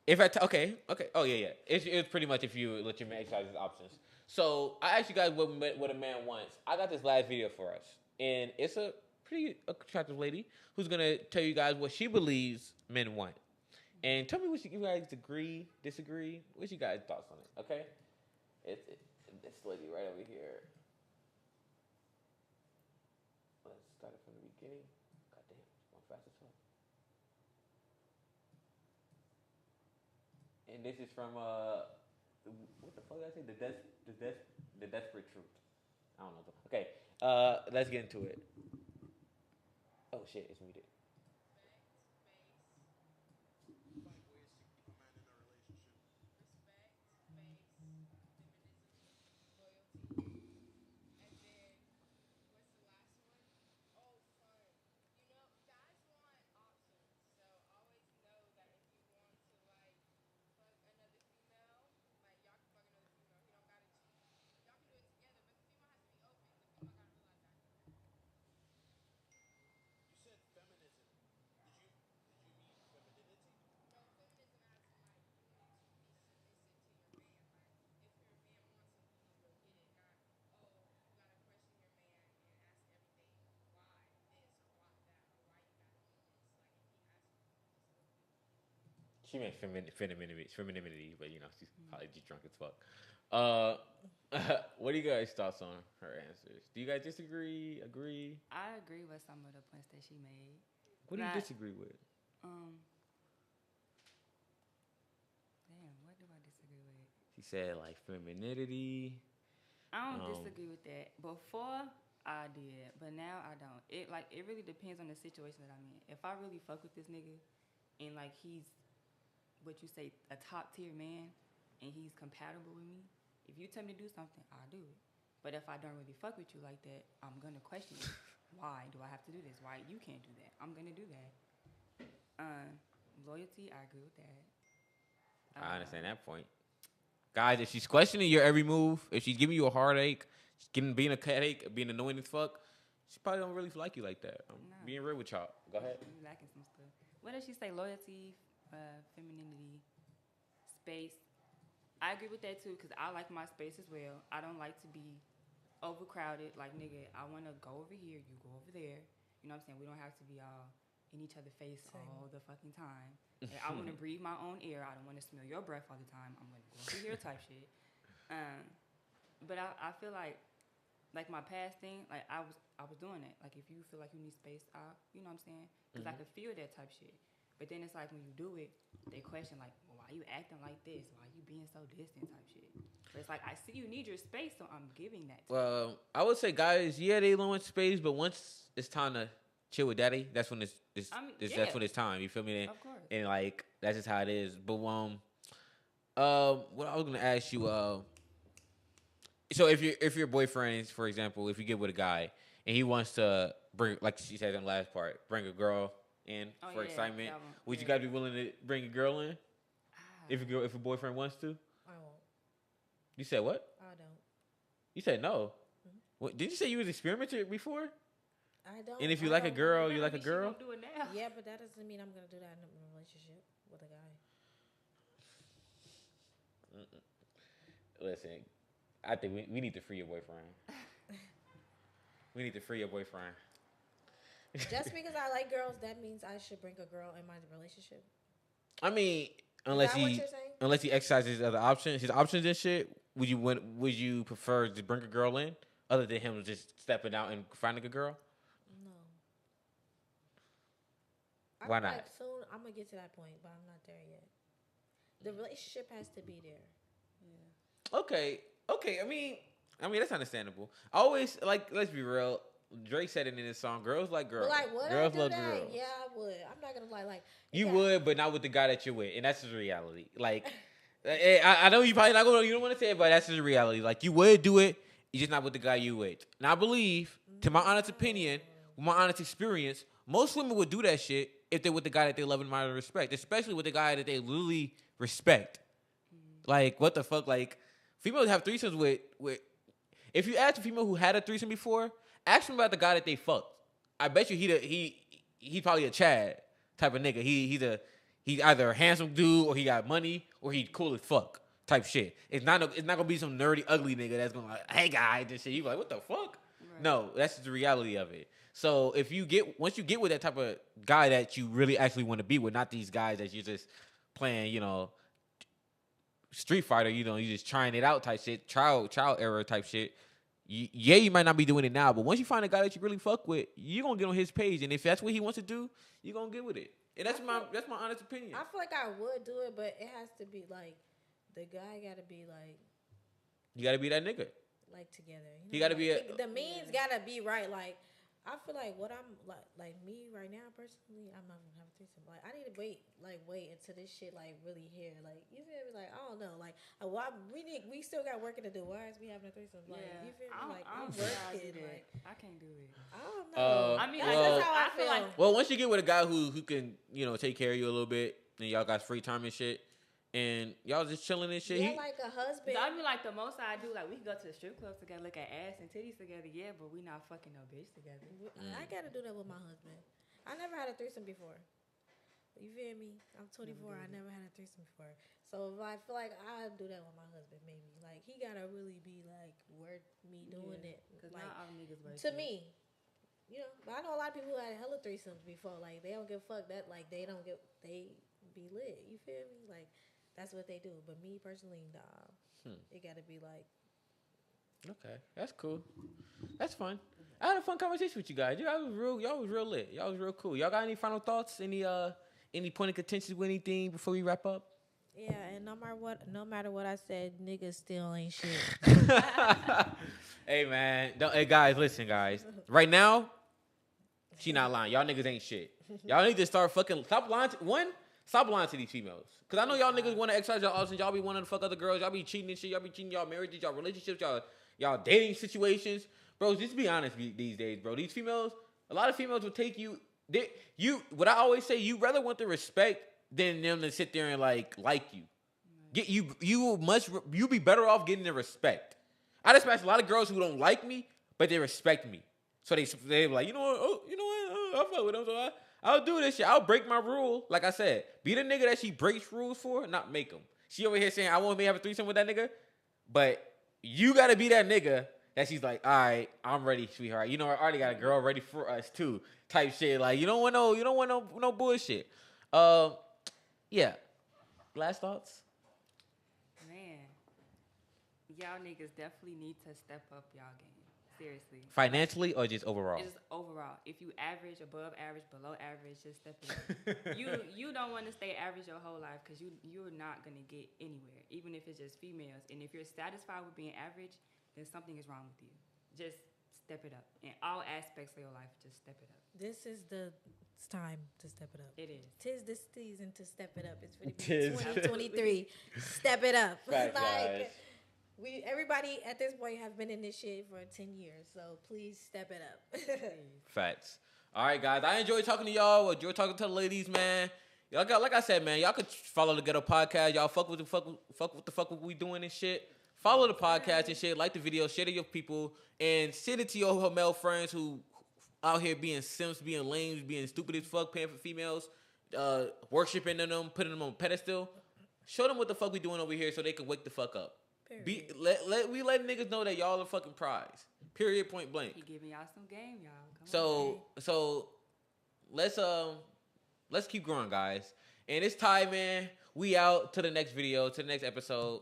If okay, oh yeah. It's pretty much if you let your man exercise his options. So I asked you guys what a man wants. I got this last video for us, and it's a pretty attractive lady who's gonna tell you guys what she believes men want. And tell me what you guys agree, disagree. What's you guys' thoughts on it? Okay, it's this lady right over here. Let's start it from the beginning. God damn, it's going fast as fuck. And this is from what the fuck did I say? The desperate truth. I don't know. Okay, let's get into it. Oh shit, it's muted. She meant femininity, but she's probably just drunk as fuck. What do you guys' thoughts on her answers? Do you guys disagree? Agree? I agree with some of the points that she made. What do you disagree with? Damn, what do I disagree with? She said like femininity. I don't disagree with that. Before I did, but now I don't. It really depends on the situation that I'm in. If I really fuck with this nigga, and like he's what you say a top tier man, and he's compatible with me, if you tell me to do something, I'll do it. But if I don't really fuck with you like that, I'm gonna question you. Why do I have to do this? Why you can't do that? I'm gonna do that. Loyalty, I agree with that. I understand that point. Guys, if she's questioning your every move, if she's giving you a heartache, being a headache, being annoying as fuck, she probably don't really like you like that. I'm being real with y'all. Go ahead. I'm lacking some stuff. What does she say? Loyalty, femininity, space. I agree with that too, because I like my space as well. I don't like to be overcrowded. Like, nigga, I want to go over here, you go over there. You know what I'm saying? We don't have to be all in each other's face all the fucking time. And I want to breathe my own air. I don't want to smell your breath all the time. I'm going to go over here type shit. But I feel like my past thing, like I was doing that. Like, if you feel like you need space, you know what I'm saying? Because I could feel that type shit. But then it's like when you do it, they question like, well, why you acting like this? Why you being so distant type shit? But it's like, I see you need your space, so I'm giving that to you. I would say guys, yeah, they want space, but once it's time to chill with daddy, that's when that's when it's time. You feel me? Of course. And like that's just how it is. But what I was gonna ask you, so if your boyfriend, for example, if you get with a guy and he wants to bring, like she said in the last part, bring a girl in for excitement, would you guys be willing to bring a girl in if a boyfriend wants to? I won't. You said what? I don't. You said no. Mm-hmm. What did you say? You was experimented before? I don't. And if you like a girl, you like a girl? Do it now. Yeah, but that doesn't mean I'm gonna do that in a relationship with a guy. Listen, I think we need to free your boyfriend. We need to free your boyfriend. Just because I like girls, that means I should bring a girl in my relationship. I mean, unless he exercises his other options, and shit, would you prefer to bring a girl in other than him just stepping out and finding a girl? No. Why not? Like soon I'm gonna get to that point, but I'm not there yet. The relationship has to be there. Yeah. Okay. I mean that's understandable. I always let's be real. Drake said it in his song, "Girls like girls. But like, girls I do love that? girls." Yeah, I would. I'm not gonna lie. Like you would, but not with the guy that you're with, and that's the reality. Like, I know you probably not gonna. You don't want to say it, but that's the reality. Like, you would do it, you're just not with the guy you with. And I believe, to my honest opinion, with my honest experience, most women would do that shit if they're with the guy that they love and admire and respect, especially with the guy that they literally respect. Like, what the fuck? Like, females have threesomes with. If you ask a female who had a threesome before, ask them about the guy that they fucked. I bet you he's probably a Chad type of nigga. He's either a handsome dude or he got money or he cool as fuck type shit. It's not gonna be some nerdy ugly nigga that's gonna like, hey guy, this shit. You like, what the fuck? Right. No, that's the reality of it. So once you get with that type of guy that you really actually want to be with, not these guys that you're just playing, Street Fighter, you just trying it out type shit, trial error type shit. You might not be doing it now, but once you find a guy that you really fuck with, you're gonna get on his page, and if that's what he wants to do, you're gonna get with it. And that's my honest opinion. I feel like I would do it, but it has to be like the guy gotta be like. You gotta be that nigga. Like together. He gotta be the means gotta be right. Like I feel like what I'm like me right now personally, I'm not gonna have a threesome. Like I need to wait until this shit really here. Like you feel me? Like I don't know. Like we still got working to do. Why is we having a threesome? Like you feel me? Like I'm working. Like I can't do it. I don't know. I mean, that's how I feel like. Well, once you get with a guy who can take care of you a little bit, and y'all got free time and shit. And y'all just chilling and shit. Yeah, like a husband. I mean, like the most I do, like we can go to the strip club together, look at ass and titties together, yeah, but we not fucking no bitch together. I gotta do that with my husband. I never had a threesome before. You feel me? I'm 24. I never had a threesome before. So if I feel like I'd do that with my husband, maybe. Like he gotta really be like worth me doing it. Because like not all niggas to me. But I know a lot of people who had hella threesomes before. Like they don't give a fuck that they be lit. You feel me? Like that's what they do. But me personally, nah. It gotta be like Okay, that's cool. That's fun. I had a fun conversation with you guys. Y'all was real lit. Y'all was real cool. Y'all got any final thoughts? Any point of contention with anything before we wrap up? Yeah, and no matter what I said, niggas still ain't shit. Hey man, hey guys, listen guys. Right now, she not lying. Y'all niggas ain't shit. Y'all need to start fucking stop lying to these females. Cause I know y'all niggas want to exercise y'all options. Y'all be wanting to fuck other girls. Y'all be cheating and shit. Y'all be cheating y'all marriages, y'all relationships, y'all dating situations. Bro, just be honest these days, bro. These females, a lot of females will take you. What I always say, you rather want the respect than them to sit there and like you. You be better off getting the respect. I just match a lot of girls who don't like me, but they respect me. So they like, you know what, I'll fuck with them. So I'll do this shit. I'll break my rule. Like I said, be the nigga that she breaks rules for, not make them. She over here saying, I want me to have a threesome with that nigga. But you got to be that nigga that she's like, all right, I'm ready, sweetheart. You know, I already got a girl ready for us too, type shit. Like, you don't want no bullshit. Yeah. Last thoughts? Man, y'all niggas definitely need to step up y'all game. Seriously. Financially or just overall? Just overall. If you average, above average, below average, just step it up. You don't want to stay average your whole life because you're not going to get anywhere, even if it's just females. And if you're satisfied with being average, then something is wrong with you. Just step it up. In all aspects of your life, just step it up. This is it's time to step it up. It is. Tis this season to step it up. It's going to be 2023. Step it up. Facts, guys. Everybody at this point have been in this shit for 10 years, so please step it up. Facts. All right, guys. I enjoyed talking to y'all. Enjoy talking to the ladies, man. Y'all like I said, man, y'all could follow the Ghetto Podcast. Y'all fuck with the fuck we doing and shit. Follow the podcast and shit. Like the video. Share to your people. And send it to your male friends who out here being simps, being lames, being stupid as fuck, paying for females, worshiping them, putting them on a pedestal. Show them what the fuck we doing over here so they can wake the fuck up. We let niggas know that y'all are fucking prize. Period. Point blank. He giving y'all some game, y'all. So let's keep growing, guys. And it's time, man. We out to the next video, to the next episode.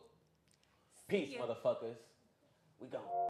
Peace, motherfuckers. We gone.